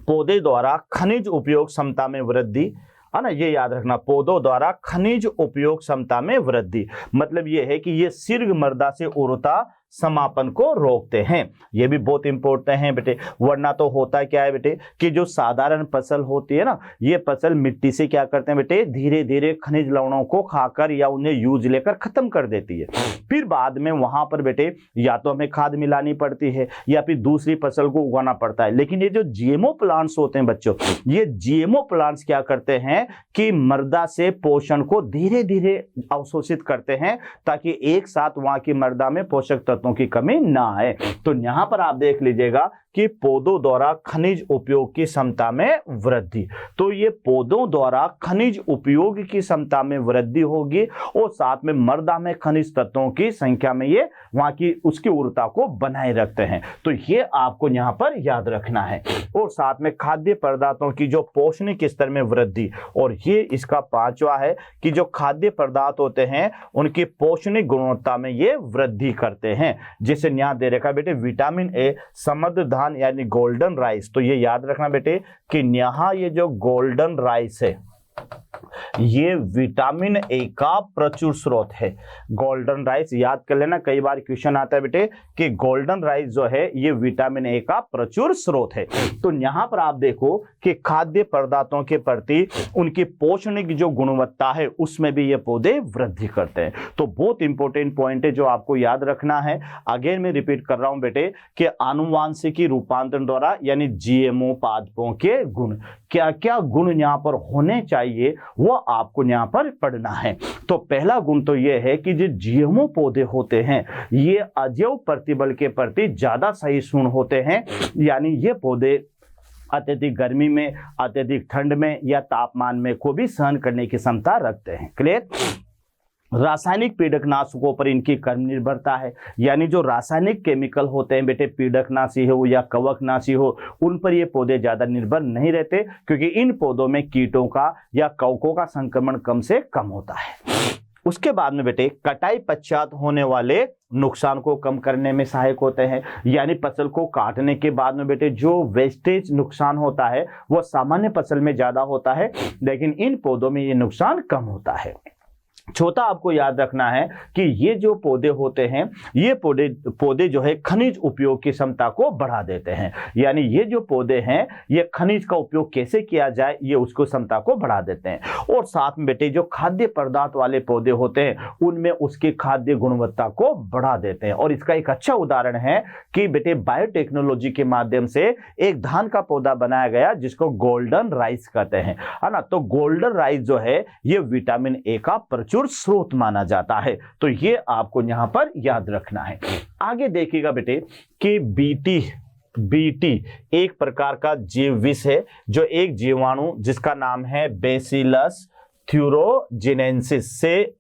पौधे द्वारा खनिज उपयोग क्षमता में वृद्धि, है ना, ये याद रखना। पौधों द्वारा खनिज उपयोग क्षमता में वृद्धि मतलब ये है कि ये शीघ्र मृदा से उर्वरता समापन को रोकते हैं। ये भी बहुत इंपॉर्टेंट है बेटे, वरना तो होता क्या है बेटे कि जो साधारण फसल होती है ना, ये फसल मिट्टी से क्या करते हैं बेटे, धीरे धीरे खनिज लवणों को खाकर या उन्हें यूज लेकर खत्म कर देती है। फिर बाद में वहां पर बेटे या तो हमें खाद मिलानी पड़ती है या फिर दूसरी फसल को उगाना पड़ता है। लेकिन ये जो जीएमओ प्लांट्स होते हैं बच्चों, ये जीएमओ प्लांट्स क्या करते हैं कि मृदा से पोषण को धीरे धीरे अवशोषित करते हैं, ताकि एक साथ वहां की मृदा में पोषक तत्वों की कमी ना आए। तो यहां पर आप देख लीजिएगा कि पौधों द्वारा खनिज उपयोग की क्षमता में वृद्धि, तो ये पौधों द्वारा खनिज उपयोग की क्षमता में वृद्धि होगी और साथ में मृदा में खनिज तत्वों की संख्या में ये वहां की उसकी उर्वरता को बनाए रखते हैं। तो ये आपको यहां पर याद रखना है। और साथ में खाद्य पदार्थों की जो पोषणिक स्तर में वृद्धि, और ये इसका 5वां है कि जो खाद्य पदार्थ होते हैं उनकी पोषणिक गुणवत्ता में ये वृद्धि करते हैं। जिसे यहां दे रखा बेटे विटामिन ए, समृद्ध धान यानी गोल्डन राइस। तो ये याद रखना बेटे कि यहां ये जो गोल्डन राइस है ये विटामिन ए का प्रचुर स्रोत है। गोल्डन राइस याद कर लेना, कई बार क्वेश्चन आता है बेटे कि गोल्डन राइस जो है ये विटामिन ए का प्रचुर स्रोत है। तो यहां पर आप देखो कि खाद्य पदार्थों के प्रति उनकी पोषण की जो गुणवत्ता है उसमें भी ये पौधे वृद्धि करते हैं। तो बहुत इंपॉर्टेंट पॉइंट है जो आपको याद रखना है। अगेन मैं रिपीट कर रहा हूं बेटे कि आनुवांशिकी रूपांतरण द्वारा यानी जीएमओ पादपों के गुण, क्या क्या गुण यहां पर होने चाहिए वो आपको यहां पर पढ़ना है। तो पहला गुण तो यह है कि जो जीएमओ पौधे होते हैं ये अजैव प्रतिबल के प्रति ज्यादा सहिष्णु होते हैं, यानी ये पौधे अत्यधिक गर्मी में, अत्यधिक ठंड में या तापमान में को भी सहन करने की क्षमता रखते हैं। क्लियर। रासायनिक पीड़कनाशकों पर इनकी कम निर्भरता है, यानी जो रासायनिक केमिकल होते हैं बेटे, पीड़कनाशी हो या कवकनाशी हो, उन पर ये पौधे ज्यादा निर्भर नहीं रहते, क्योंकि इन पौधों में कीटों का या कवकों का संक्रमण कम से कम होता है। उसके बाद में बेटे कटाई पश्चात होने वाले नुकसान को कम करने में सहायक होते हैं, यानी फसल को काटने के बाद में बेटे जो वेस्टेज नुकसान होता है वो सामान्य फसल में ज्यादा होता है, लेकिन इन पौधों में ये नुकसान कम होता है। चौथा आपको याद रखना है कि ये जो पौधे होते हैं, ये पौधे जो है खनिज उपयोग की क्षमता को बढ़ा देते हैं। यानी ये जो पौधे हैं ये खनिज का उपयोग कैसे किया जाए ये उसको क्षमता को बढ़ा देते हैं। और साथ में बेटे जो खाद्य पदार्थ वाले पौधे होते हैं उनमें उसकी खाद्य गुणवत्ता को बढ़ा देते हैं। और इसका एक अच्छा उदाहरण है कि बेटे बायोटेक्नोलॉजी के माध्यम से एक धान का पौधा बनाया गया जिसको गोल्डन राइस कहते हैं, है ना। तो गोल्डन राइस जो है ये विटामिन ए का प्रचुर स्रोत माना जाता है। तो ये आपको यहां पर याद रखना है। आगे देखिएगा बेटे कि बीटी एक प्रकार का जीव विष है जो एक जीवाणु जिसका नाम है बेसिलस थ्यूरोजिनेंसिस से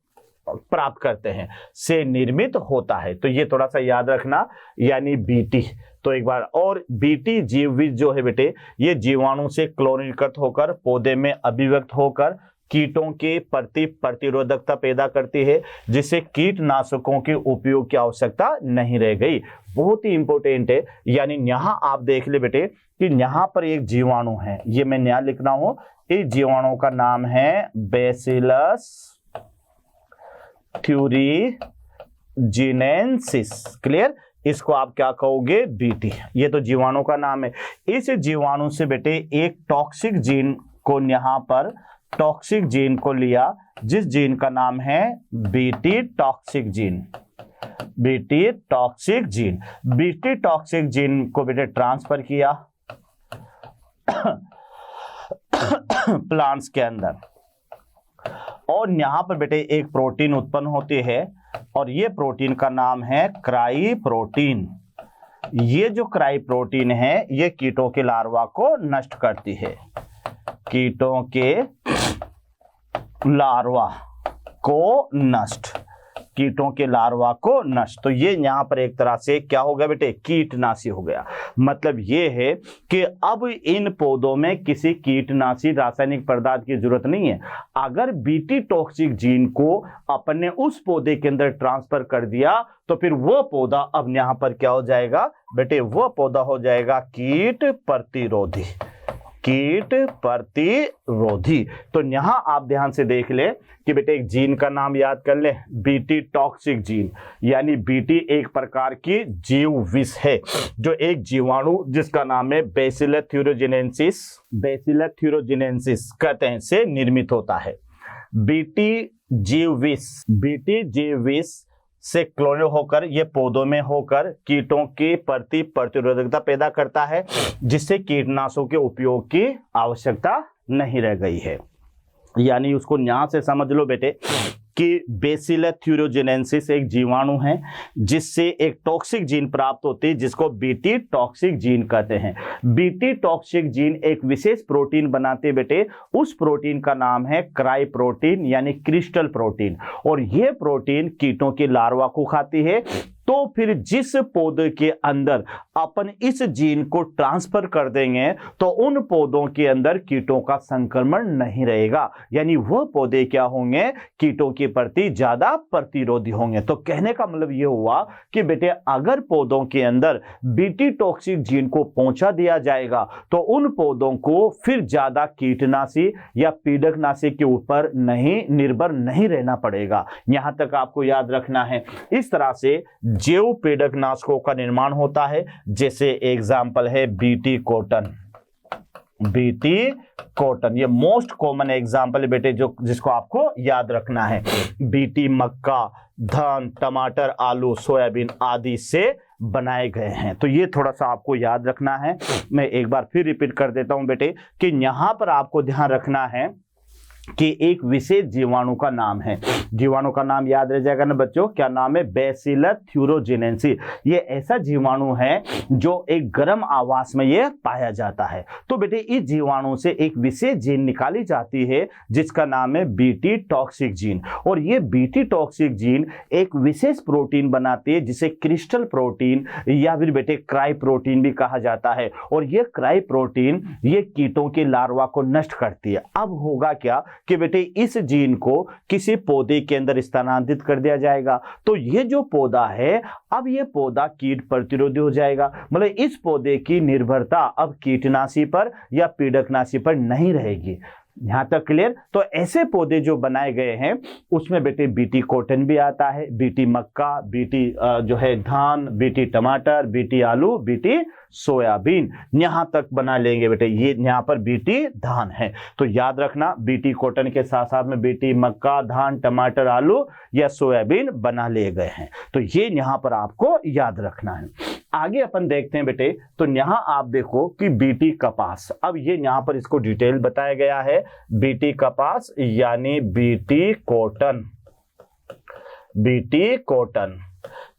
प्राप्त करते हैं, से निर्मित होता है। तो ये थोड़ा सा याद रखना, यानी बीटी। तो एक बार और, बीटी जीव विष जो है बेटे ये जीवाणु से क्लोनीकृत होकर पौधे में अभिव्यक्त होकर कीटों के प्रति प्रतिरोधकता पैदा करती है, जिससे कीटनाशकों के उपयोग की आवश्यकता नहीं रह गई। बहुत ही इंपॉर्टेंट है। यानी यहां आप देख ले बेटे कि यहां पर एक जीवाणु है, ये मैं नया लिख रहा हूं, इस जीवाणु का नाम है बेसिलस थ्यूरोजिनेंसिस। क्लियर? इसको आप क्या कहोगे? बीटी। ये तो जीवाणु का नाम है। इस जीवाणु से बेटे एक टॉक्सिक जीन को यहां पर टॉक्सिक जीन को लिया, जिस जीन का नाम है BT toxic gene. BT toxic gene, BT toxic gene को बेटे ट्रांसफर किया प्लांट्स के अंदर, और यहां पर बेटे एक प्रोटीन उत्पन्न होती है और ये प्रोटीन का नाम है क्राई प्रोटीन। ये जो क्राई प्रोटीन है ये कीटों के लार्वा को नष्ट करती है, कीटों के लार्वा को नष्ट, कीटों के लार्वा को नष्ट। तो ये यहां पर एक तरह से क्या हो गया बेटे? कीटनाशी हो गया। मतलब ये है कि अब इन पौधों में किसी कीटनाशी रासायनिक पदार्थ की जरूरत नहीं है। अगर बीटी टॉक्सिक जीन को अपने उस पौधे के अंदर ट्रांसफर कर दिया तो फिर वो पौधा अब यहां पर क्या हो जाएगा बेटे? वो पौधा हो जाएगा कीट प्रतिरोधी, कीट प्रतिरोधी। तो यहां आप ध्यान से देख ले कि बेटे एक जीन का नाम याद कर ले, बीटी टॉक्सिक जीन। यानी बीटी एक प्रकार की जीव विष है जो एक जीवाणु जिसका नाम है बेसिलस थ्यूरोजिनेंसिस, बेसिलस थ्यूरोजिनेंसिस कहते हैं, से निर्मित होता है। बीटी जीव विष से क्लोनिंग होकर ये पौधों में होकर कीटों के प्रति प्रतिरोधकता पैदा करता है, जिससे कीटनाशकों के उपयोग की आवश्यकता नहीं रह गई है। यानी उसको यहां से समझ लो बेटे कि बेसिलस थ्यूरोजिनेंसिस एक जीवाणु है जिससे एक टॉक्सिक जीन प्राप्त होती है जिसको बीटी टॉक्सिक जीन कहते हैं। बीटी टॉक्सिक जीन एक विशेष प्रोटीन बनाते बेटे, उस प्रोटीन का नाम है क्राई प्रोटीन यानी क्रिस्टल प्रोटीन। और यह प्रोटीन कीटों के लार्वा को खाती है। तो फिर जिस पौधे के अंदर अपन इस जीन को ट्रांसफर कर देंगे तो उन पौधों के अंदर कीटों का संक्रमण नहीं रहेगा, यानी वह पौधे क्या होंगे? कीटों के प्रति ज्यादा प्रतिरोधी होंगे। तो कहने का मतलब यह हुआ कि बेटे अगर पौधों के अंदर बीटी टॉक्सिक जीन को पहुंचा दिया जाएगा तो उन पौधों को फिर ज्यादा कीटनाशी या पीड़कनाशी के ऊपर निर्भर नहीं रहना पड़ेगा। यहां तक आपको याद रखना है। इस तरह से जैव पीड़कनाशकों का निर्माण होता है, जैसे एग्जाम्पल है बीटी कॉटन। बीटी कॉटन ये मोस्ट कॉमन एग्जाम्पल है बेटे जिसको आपको याद रखना है। बीटी मक्का, धान, टमाटर, आलू, सोयाबीन आदि से बनाए गए हैं। तो ये थोड़ा सा आपको याद रखना है। मैं एक बार फिर रिपीट कर देता हूं बेटे कि यहां पर आपको ध्यान रखना है कि एक विशेष जीवाणु का नाम है, जीवाणु का नाम याद रह जाएगा ना बच्चों, क्या नाम है? बेसिलस थ्यूरोजिनेंसिस। ये ऐसा जीवाणु है जो एक गर्म आवास में ये पाया जाता है। तो बेटे इस जीवाणु से एक विशेष जीन निकाली जाती है जिसका नाम है बीटी टॉक्सिक जीन। और ये बीटी टॉक्सिक जीन एक विशेष प्रोटीन बनाती है जिसे क्रिस्टल प्रोटीन या फिर बेटे क्राई प्रोटीन भी कहा जाता है। और ये क्राई प्रोटीन ये कीटों के लार्वा को नष्ट करती है। अब होगा क्या कि बेटे इस जीन को किसी पौधे के अंदर स्थानांतरित कर दिया जाएगा तो ये जो पौधा है अब ये पौधा कीट प्रतिरोधी हो जाएगा। मतलब इस पौधे की निर्भरता अब कीटनाशी पर या पीड़कनाशी पर नहीं रहेगी। यहां तक क्लियर। तो ऐसे पौधे जो बनाए गए हैं उसमें बेटे बीटी कॉटन भी आता है, बीटी मक्का, बीटी जो है धान, बीटी टमाटर, बीटी आलू, बीटी सोयाबीन, यहां तक बना लेंगे बेटे। ये यहां पर बीटी धान है, तो याद रखना बीटी कॉटन के साथ साथ में बीटी मक्का, धान, टमाटर, आलू या सोयाबीन बना लिए गए हैं। तो ये यहां पर आपको याद रखना है। आगे अपन देखते हैं बेटे, तो यहां आप देखो कि बीटी कपास, अब ये यहां पर इसको डिटेल बताया गया है, बीटी कपास यानी बीटी कॉटन, बीटी कॉटन।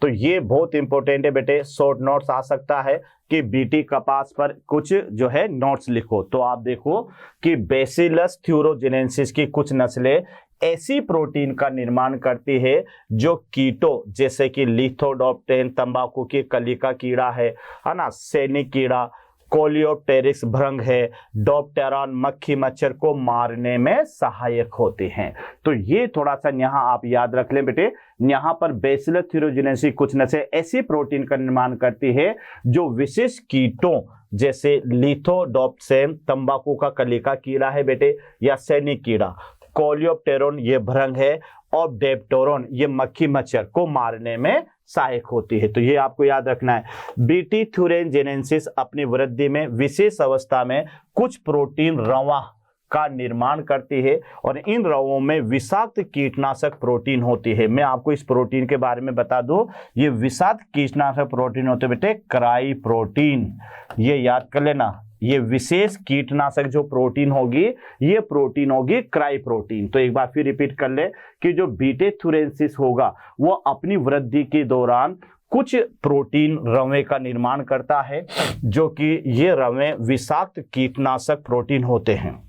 तो ये बहुत इंपॉर्टेंट है बेटे, शॉर्ट नोट्स आ सकता है कि बीटी कपास पर कुछ जो है नोट्स लिखो। तो आप देखो कि बेसिलस थ्यूरोजेनेसिस की कुछ नस्लें ऐसी प्रोटीन का निर्माण करती है जो कीटों जैसे कि लिथोडोप्टेन तंबाकू की कली का कीड़ा है ना, सैनिक कीड़ा, कोलियोप्टेरिक्स भृंग है, डोप्टेरॉन मक्खी मच्छर को मारने में सहायक होते हैं। तो ये थोड़ा सा यहाँ आप याद रख लें बेटे। यहाँ पर बेसिलस थ्यूरोजेनेसिस कुछ नस्लें ऐसी प्रोटीन का निर्माण करती है जो विशेष कीटों जैसे लिथोडोप्टेन तंबाकू का कली का कीड़ा है बेटे, या सैनिक कीड़ा, कोलियोप्टेरॉन ये भृंग है, और डेप्टोरॉन ये मक्खी मच्छर को मारने में सहायक होती है। तो ये आपको याद रखना है। बीटी थ्यूरोजेनेसिस अपनी वृद्धि में विशेष अवस्था में कुछ प्रोटीन रवा का निर्माण करती है और इन रवों में विषाक्त कीटनाशक प्रोटीन होती है। मैं आपको इस प्रोटीन के बारे में बता दूं, ये विषाक्त कीटनाशक प्रोटीन होते बेटे क्राई प्रोटीन, ये याद कर लेना। ये विशेष कीटनाशक जो प्रोटीन होगी ये प्रोटीन होगी क्राई प्रोटीन। तो एक बार फिर रिपीट कर ले कि जो बीटी थ्यूरोजेनेसिस होगा वो अपनी वृद्धि के दौरान कुछ प्रोटीन रवे का निर्माण करता है जो कि ये रवे विषाक्त कीटनाशक प्रोटीन होते हैं।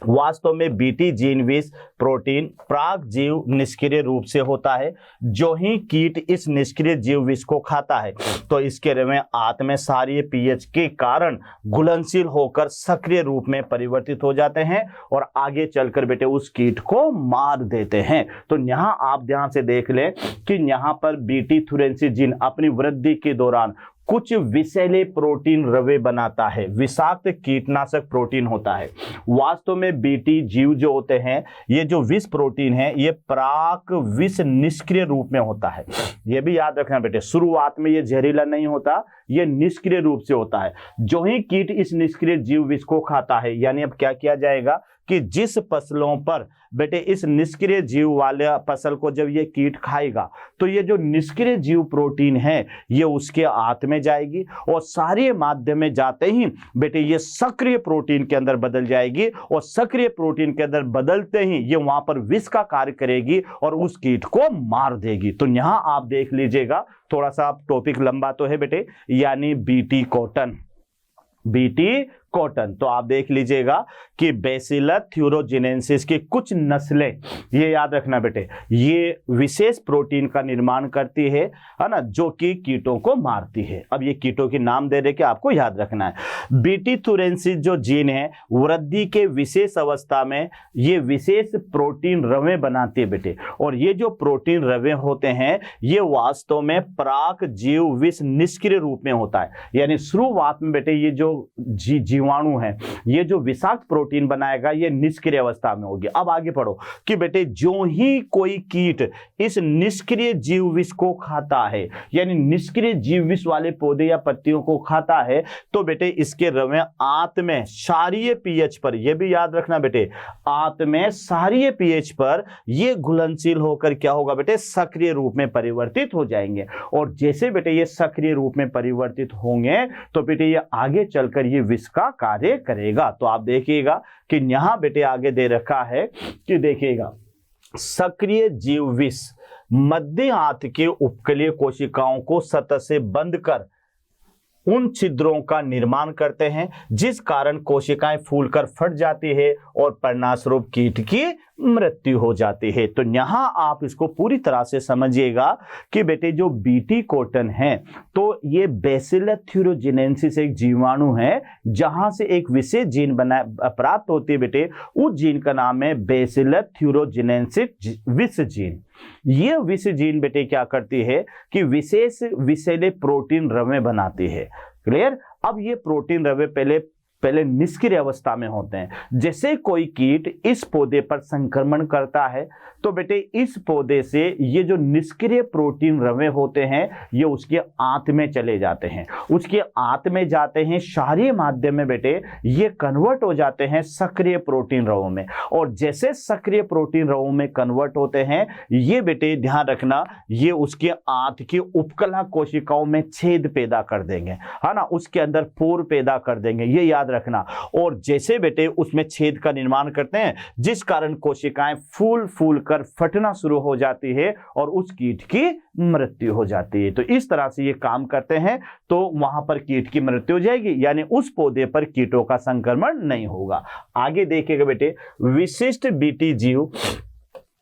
वास्तव में बीटी जीन विष प्रोटीन प्राक जीव निष्क्रिय रूप से होता है। जो ही कीट इस निष्क्रिय जीव विष को खाता है तो इसके रवे आत्म क्षारीय पीएच के कारण घुलनशील होकर सक्रिय रूप में परिवर्तित हो जाते हैं और आगे चलकर बेटे उस कीट को मार देते हैं। तो यहाँ आप ध्यान से देख लें कि यहाँ पर बीटी थ्यूरोजेनेसिस जीन अपनी वृद्धि के दौरान कुछ विषैले प्रोटीन रवे बनाता है, विषाक्त कीटनाशक प्रोटीन होता है। वास्तव में बीटी जीव जो होते हैं ये जो विष प्रोटीन है ये प्राक विष निष्क्रिय रूप में होता है। ये भी याद रखना बेटे, शुरुआत में ये जहरीला नहीं होता, ये निष्क्रिय रूप से होता है। जो ही कीट इस निष्क्रिय जीव विष को खाता है, यानी अब क्या किया जाएगा कि जिस फसलों पर बेटे इस निष्क्रिय जीव वाले फसल को जब ये कीट खाएगा तो ये जो निष्क्रिय जीव प्रोटीन है ये उसके आंत में जाएगी और सारे माध्यम में जाते ही बेटे ये सक्रिय प्रोटीन के अंदर बदल जाएगी और सक्रिय प्रोटीन के अंदर बदलते ही ये वहां पर विष का कार्य करेगी और उस कीट को मार देगी। तो यहां आप देख लीजिएगा, थोड़ा सा टॉपिक लंबा तो है बेटे, यानी बीटी कॉटन, बीटी कॉटन। तो आप देख लीजिएगा कि बेसिलस थ्यूरोजेनेसिस की कुछ नस्लें, ये याद रखना बेटे, ये विशेष प्रोटीन का निर्माण करती है ना, जो कि कीटों को मारती है। अब ये कीटों के नाम दे रहे कि आपको याद रखना है। बीटी थ्यूरोजेनेसिस जो जीन है वृद्धि के विशेष अवस्था में ये विशेष प्रोटीन रवे बनाती है बेटे, और ये जो प्रोटीन रवे होते हैं ये वास्तव में प्राक जीव विष निष्क्रिय रूप में होता है। यानी शुरुआत में बेटे ये जो जीवाणु है ये जो विषाक्त प्रोटीन बनाएगा ये निष्क्रिय अवस्था में होगी। अब आगे पढ़ो कि बेटे जो ही कोई कीट इस निष्क्रिय जीव विष को खाता है, यानी निष्क्रिय जीव विष वाले पौधे या पत्तियों को खाता है, तो बेटे इसके रवे आत्म क्षारीय पीएच पर, यह भी याद रखना बेटे, आत्म क्षारीय पीएच पर ये घुलनशील होकर क्या होगा बेटे, सक्रिय रूप में परिवर्तित हो जाएंगे। और जैसे बेटे ये सक्रिय रूप में परिवर्तित होंगे तो बेटे ये आगे चलकर ये विष का कार्य करेगा। तो आप देखिएगा कि यहां बेटे आगे दे रखा है कि देखिएगा सक्रिय जीव विष मध्य आंत के उपकलीय कोशिकाओं को सतह से बंद कर उन छिद्रों का निर्माण करते हैं जिस कारण कोशिकाएं फूलकर फट जाती है और परिणामस्वरूप कीट की मृत्यु हो जाती है। तो यहां आप इसको पूरी तरह से समझिएगा कि बेटे जो बीटी कॉटन है तो ये बेसिलस थ्यूरोजेनेसिस एक जीवाणु है जहां से एक विशेष जीन बना प्राप्त होती है बेटे, उस जीन का नाम है बेसिलस थ्यूरोजेनेसिस विष जीन। ये विष जीन बेटे क्या करती है कि विशेष विषैले प्रोटीन रवे बनाती है। क्लियर? अब ये प्रोटीन रवे पहले पहले निष्क्रिय अवस्था में होते हैं। जैसे कोई कीट इस पौधे पर संक्रमण करता है तो बेटे इस पौधे से ये जो निष्क्रिय प्रोटीन रवे होते हैं ये उसके आंत में चले जाते हैं, उसके आंत में जाते हैं, क्षारीय माध्यम में बेटे ये कन्वर्ट हो जाते हैं सक्रिय प्रोटीन रवों में, और जैसे सक्रिय प्रोटीन रवों में कन्वर्ट होते हैं ये बेटे ध्यान रखना ये उसके आंत की उपकला कोशिकाओं में छेद पैदा कर देंगे, है ना, उसके अंदर पोर पैदा कर देंगे, ये याद रखना। और जैसे बेटे उसमें छेद का निर्माण करते हैं जिस कारण कोशिकाएं फूल कर फटना शुरू हो जाती है और उस कीट की मृत्यु हो जाती है। तो इस तरह से ये काम करते हैं तो वहां पर कीट की मृत्यु हो जाएगी, यानी उस पौधे पर कीटों का संक्रमण नहीं होगा। आगे देखिएगा बेटे, विशिष्ट बीटी जीव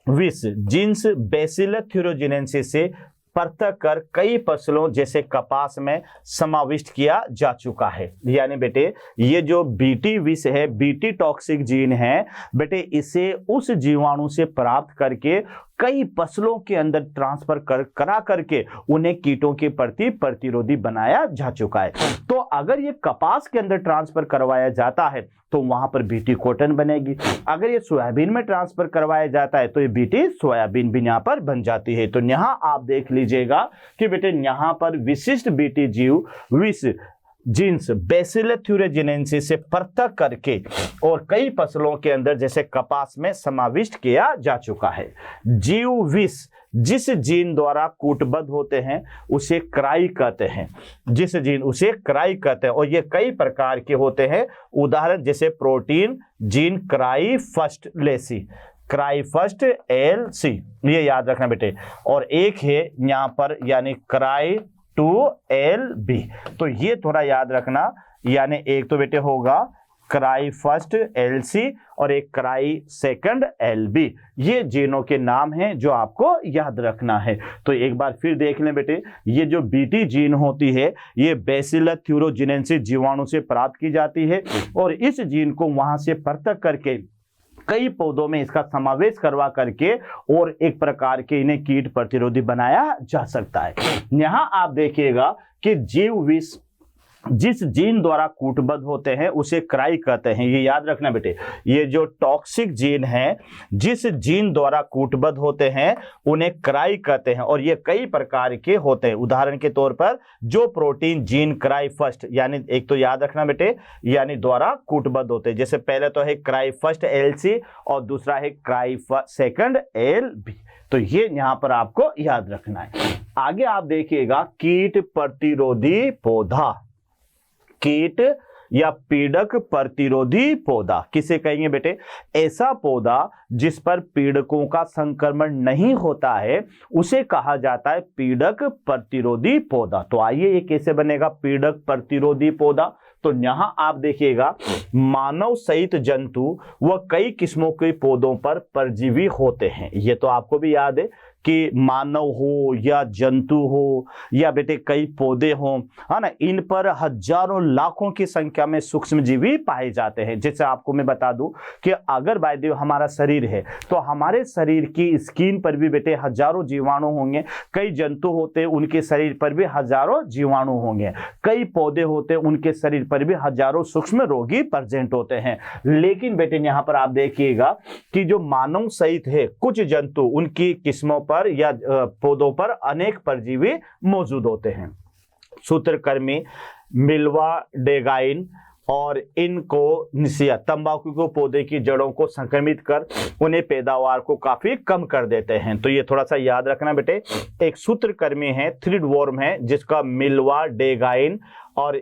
विष जीन्स बैसिलस थ्यूरोजिनेंसिस से पृथक कर कई फसलों जैसे कपास में समाविष्ट किया जा चुका है। यानी बेटे ये जो बीटी विष है, बीटी टॉक्सिक जीन है बेटे, इसे उस जीवाणु से प्राप्त करके कई फसलों के अंदर ट्रांसफर करा करके उन्हें कीटों के प्रति प्रतिरोधी बनाया जा चुका है। तो अगर ये कपास के अंदर ट्रांसफर करवाया जाता है तो वहां पर बीटी कॉटन बनेगी, अगर ये सोयाबीन में ट्रांसफर करवाया जाता है तो ये बीटी सोयाबीन भी यहां पर बन जाती है। तो यहां आप देख लीजिएगा कि बेटे यहां पर विशिष्ट बीटी जीव विष जीन्स बैसिलस थ्यूरोजिनेंसिस से पृथक करके और कई फसलों के अंदर जैसे कपास में समाविष्ट किया जा चुका है। जीव विष जिस जीन द्वारा कूटबद्ध होते हैं उसे क्राई कहते हैं, जिस जीन उसे क्राई कहते हैं, और ये कई प्रकार के होते हैं। उदाहरण जैसे प्रोटीन जीन क्राई फर्स्ट लेसी, क्राई फर्स्ट एल सी, ये याद रखना बेटे। और एक है यहां पर यानी क्राई 2LB, तो ये थोड़ा याद रखना, यानी एक तो बेटे होगा क्राई फर्स्ट LC और एक क्राई सेकंड LB, ये जीनों के नाम हैं जो आपको याद रखना है। तो एक बार फिर देख लें बेटे, ये जो बीटी जीन होती है ये बैसिलस थ्यूरोजिनेंसिस जीवाणु से प्राप्त की जाती है और इस जीन को वहां से पृथक करके कई पौधों में इसका समावेश करवा करके और एक प्रकार के इन्हें कीट प्रतिरोधी बनाया जा सकता है। यहां आप देखिएगा कि जीव विष जिस जीन द्वारा कूटबद्ध होते हैं उसे क्राई कहते हैं, ये याद रखना बेटे। ये जो टॉक्सिक जीन है जिस जीन द्वारा कूटबद्ध होते हैं उन्हें क्राई कहते हैं और ये कई प्रकार के होते हैं। उदाहरण के तौर पर जो प्रोटीन जीन क्राई फर्स्ट, यानी एक तो याद रखना बेटे, यानी द्वारा कूटबद्ध होते हैं, जैसे पहले तो है क्राई फर्स्ट LC और दूसरा है क्राई सेकंड LB, तो ये यहां पर आपको याद रखना है। आगे आप देखिएगा कीट प्रतिरोधी पौधा, कीट या पीड़क प्रतिरोधी पौधा किसे कहेंगे बेटे? ऐसा पौधा जिस पर पीड़कों का संक्रमण नहीं होता है उसे कहा जाता है पीड़क प्रतिरोधी पौधा। तो आइए ये कैसे बनेगा पीड़क प्रतिरोधी पौधा? तो यहां आप देखिएगा मानव सहित जंतु व कई किस्मों के पौधों पर परजीवी होते हैं। ये तो आपको भी याद है कि मानव हो या जंतु हो या बेटे कई पौधे हों, है ना, इन पर हजारों लाखों की संख्या में सूक्ष्मजीवी पाए जाते हैं। जैसे आपको मैं बता दूं कि अगर वायदेव हमारा शरीर है तो हमारे शरीर की स्किन पर भी बेटे हजारों जीवाणु होंगे, कई जंतु होते हैं उनके शरीर पर भी हजारों जीवाणु होंगे, कई पौधे होते हैं उनके शरीर पर भी हजारों सूक्ष्म रोगी प्रेजेंट होते हैं। लेकिन बेटे यहां पर आप देखिएगा कि जो मानव सहित है कुछ जंतु उनकी किस्मों पर या पौधों पर अनेक परजीवी मौजूद होते हैं। सूत्रकृमि, मिल्वा डेगाइन और इनकोग्निसिया तंबाकू को पौधे की जड़ों को संक्रमित कर उन्हें पैदावार को काफी कम कर देते हैं। तो ये थोड़ा सा याद रखना बेटे। एक सूत्रकृमि है, थ्रिड वर्म है जिसका मिल्वा डेगाइन और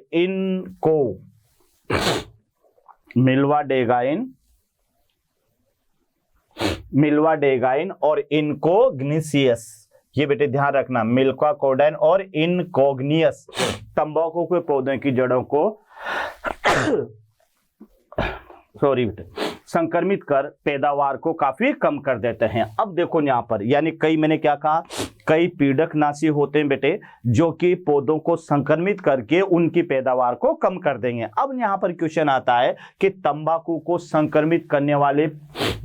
मिल्वा डेगाइन और इनकोग्निसियस, ये बेटे ध्यान रखना, मिल्वा कोडाइन और इनकोग्नियस तंबाकू के पौधों की जड़ों को संक्रमित कर पैदावार को काफी कम कर देते हैं। अब देखो यहां पर यानी कई, मैंने क्या कहा, कई पीड़कनाशी होते हैं बेटे जो कि पौधों को संक्रमित करके उनकी पैदावार को कम कर देंगे। अब यहां पर क्वेश्चन आता है कि तंबाकू को संक्रमित करने वाले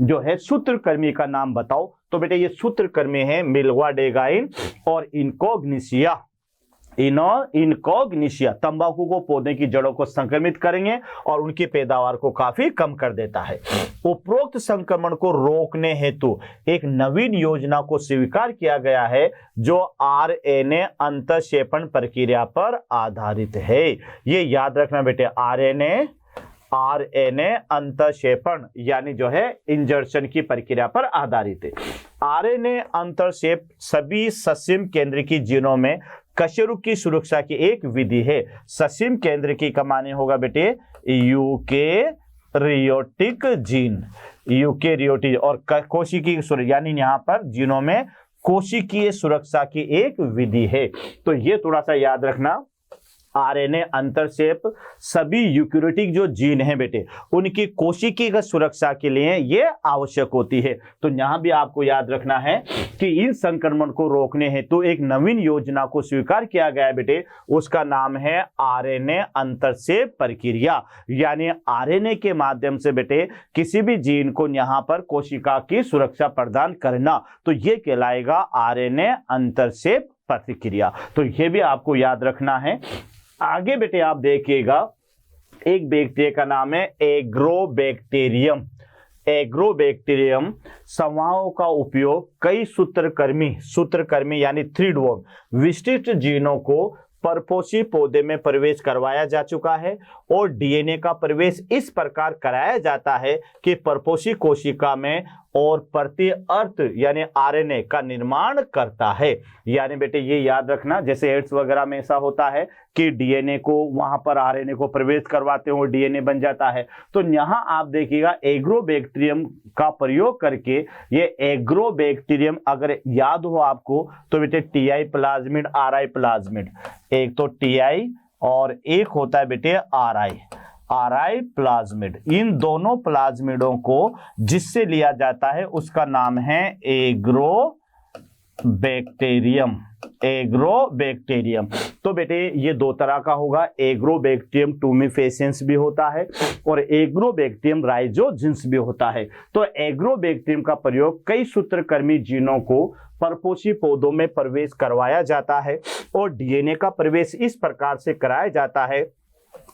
जो है सूत्रकृमि का नाम बताओ। तो बेटे ये सूत्रकृमि है मिल्वा डेगाइन और इनकोग्निसिया। इनकॉग्निशिया, तंबाकू को पौधे की जड़ों को संक्रमित करेंगे और उनकी पैदावार को काफी कम कर देता है। उपरोक्त संक्रमण को रोकने हेतु एक नवीन योजना को स्वीकार किया गया है जो आरएनए अंतःक्षेपण प्रक्रिया पर आधारित है। ये याद रखना बेटे, आरएनए अंतःक्षेपण यानी जो है इंजर्शन की प्रक्रिया पर आधारित है। आरएनए अंतःक्षेप सभी ससीम केंद्रीय जीनों में कशेरुक की सुरक्षा की एक विधि है। ससीम केंद्रीय का माने होगा बेटे यूकेरियोटिक जीन, यूकेरियोटिक, और कोशिकीय सुरक्षा यानी यहाँ पर जीनों में कोशिकीय सुरक्षा की एक विधि है। तो ये थोड़ा सा याद रखना, आरएनए अंतःक्षेप सभी यूकेरियोटिक जो जीन हैं बेटे उनकी कोशिकीय सुरक्षा के लिए ये आवश्यक होती है। तो यहां भी आपको याद रखना है कि इन संक्रमण को रोकने हेतु एक नवीन योजना को स्वीकार किया गया है बेटे, उसका नाम है आरएनए अंतःक्षेप प्रक्रिया। यानी आरएनए के माध्यम से बेटे किसी भी जीन को यहां पर कोशिका की सुरक्षा प्रदान करना, तो ये कहलाएगा आरएनए अंतःक्षेप प्रक्रिया। तो ये भी आपको याद रखना है। आगे बेटे आप देखिएगा, एक बैक्टीरिया का नाम है एग्रोबैक्टीरियम। एग्रोबैक्टीरियम संवाहों का उपयोग कई सूत्रकर्मी यानी थ्रेडवर्म विशिष्ट जीनों को परपोषी पौधे में प्रवेश करवाया जा चुका है और डीएनए का प्रवेश इस प्रकार कराया जाता है कि परपोषी कोशिका में और प्रति अर्थ यानी आरएनए का निर्माण करता है। यानी बेटे ये याद रखना, जैसे एड्स वगैरह में ऐसा होता है कि डीएनए को वहां पर आरएनए को प्रवेश करवाते हो, डीएनए बन जाता है। तो यहां आप देखिएगा एग्रोबैक्टीरियम का प्रयोग करके, ये एग्रोबैक्टीरियम अगर याद हो आपको तो बेटे टीआई प्लाज्मिड, आरआई प्लाज्मिड, एक तो टीआई और एक होता है बेटे आरआई प्लाज्मिड। इन दोनों प्लाज्मिडों को जिससे लिया जाता है उसका नाम है एग्रोबैक्टीरियम। तो बेटे ये दो तरह का होगा, एग्रोबैक्टीरियम टूमिफेसिएंस भी होता है और एग्रोबैक्टीरियम राइजोजिन्स भी होता है। तो एग्रोबैक्टीरियम का प्रयोग कई सूत्रकर्मी जीनों को परपोषी पौधों में प्रवेश करवाया जाता है और डीएनए का प्रवेश इस प्रकार से कराया जाता है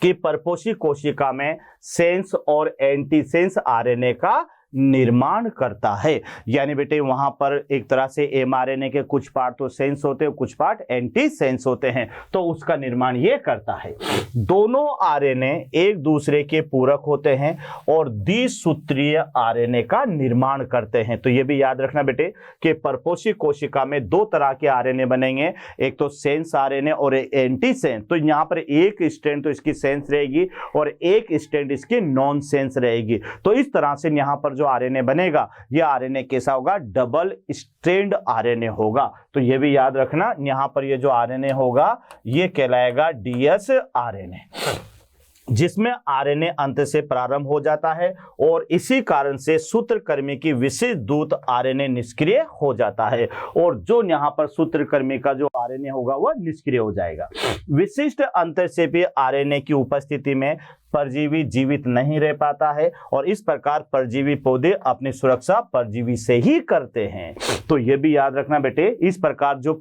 कि परपोषी कोशिका में सेंस और एंटीसेंस आरएनए का निर्माण करता है। यानी बेटे वहां पर एक तरह से एमआरएनए के कुछ पार्ट तो सेंस होते हैं, कुछ पार्ट एंटी सेंस होते हैं, तो उसका निर्माण ये करता है। दोनों आरएनए एक दूसरे के पूरक होते हैं और द्विसूत्रीय आरएनए का निर्माण करते हैं। तो ये भी याद रखना बेटे कि परपोषी कोशिका में दो तरह के आरएनए बनेंगे, एक तो सेंस आरएनए और एंटी सेंस। तो यहाँ पर एक स्ट्रैंड तो इसकी सेंस रहेगी और एक स्ट्रैंड इसकी नॉन सेंस रहेगी। तो इस तरह से यहाँ पर आरएनए बनेगा, यह आरएनए कैसा होगा, डबल स्ट्रैंड आरएनए होगा। तो यह भी याद रखना, यहां पर ये जो आरएनए होगा ये कहलाएगा डीएस आरएनए, जिसमें आरएनए अंत से प्रारंभ हो जाता है और इसी कारण से सूत्रकर्मी की विशेष दूत आरएनए निष्क्रिय हो जाता है और जो यहां पर सूत्रकर्मी का जो आरएनए होगा वह निष्क्रिय हो जाएगा। विशिष्ट अंतःक्षेपीय आरएनए की उपस्थिति में परजीवी जीवित नहीं रह पाता है और इस प्रकार परजीवी पौधे अपनी सुरक्षा परजीवी से ही करते हैं। तो यह भी याद रखना बेटे, इस प्रकार जो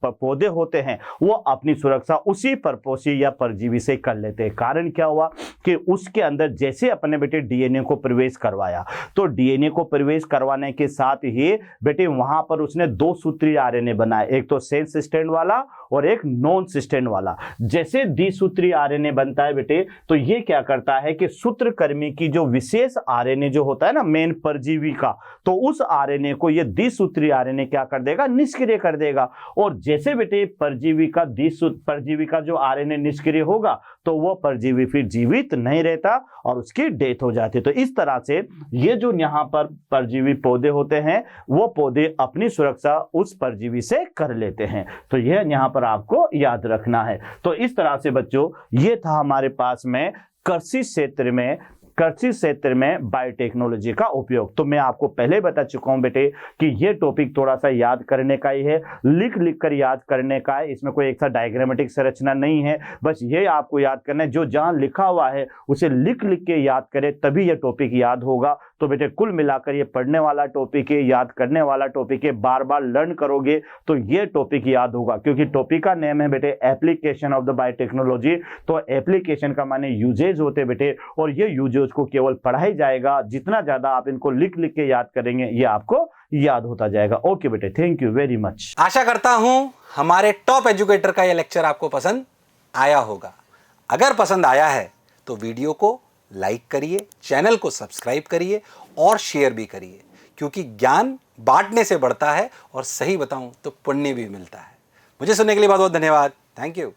पौधे होते हैं वो अपनी सुरक्षा उसी परपोषी या परजीवी से कर लेते हैं। कारण क्या हुआ कि उसके अंदर जैसे अपने बेटे डीएनए को प्रवेश करवाया, तो डीएनए को प्रवेश करवाने के साथ ही बेटे वहां पर उसने दो सूत्रीय आरएनए बनाए, एक तो सेंस स्ट्रैंड वाला और एक नॉन स्ट्रैंड वाला। जैसे द्विसूत्रीय आरएनए बनता है बेटे, तो ये क्या करता है कि सूत्रकर्मी की जो विशेष आरएनए जो होता है ना मेन परजीवी का, तो उस आरएनए को ये द्विसूत्रीय आरएनए क्या कर देगा, निष्क्रिय कर देगा। और जैसे बेटे परजीवी का जो आरएनए निष्क्रिय होगा तो वो परजीवी फिर जीवित नहीं रहता और उसकी डेथ हो जाती है। तो इस तरह से ये जो यहाँ पर परजीवी पौधे होते हैं वो पौधे अपनी सुरक्षा उस परजीवी से कर लेते हैं। तो यह यहाँ पर आपको याद रखना है। तो इस तरह से बच्चों ये था हमारे पास में कृषि क्षेत्र में कृषि क्षेत्र में बायोटेक्नोलॉजी का उपयोग। तो मैं आपको पहले बता चुका हूं बेटे कि ये टॉपिक थोड़ा सा याद करने का ही है, लिख लिख कर याद करने का है। इसमें कोई एक सा डायग्रामेटिक संरचना नहीं है, बस ये आपको याद करना है, जो जहां लिखा हुआ है उसे लिख लिख के याद करें, तभी ये टॉपिक याद होगा। तो बेटे कुल मिलाकर ये पढ़ने वाला टॉपिक है, याद करने वाला टॉपिक है, बार बार लर्न करोगे तो ये टॉपिक याद होगा, क्योंकि टॉपिक का नेम है बेटे एप्लीकेशन ऑफ द बायोटेक्नोलॉजी। तो एप्लीकेशन का माने यूजेज होते बेटे, और ये यूजेज को केवल पढ़ाई जाएगा। जितना ज्यादा आप इनको लिख लिख के याद करेंगे ये आपको याद होता जाएगा। ओके बेटे, थैंक यू वेरी मच। आशा करता हूं हमारे टॉप एजुकेटर का यह लेक्चर आपको पसंद आया होगा। अगर पसंद आया है तो वीडियो को लाइक करिए, चैनल को सब्सक्राइब करिए और शेयर भी करिए, क्योंकि ज्ञान बांटने से बढ़ता है और सही बताऊं तो पुण्य भी मिलता है। मुझे सुनने के लिए बहुत बहुत धन्यवाद। Thank you.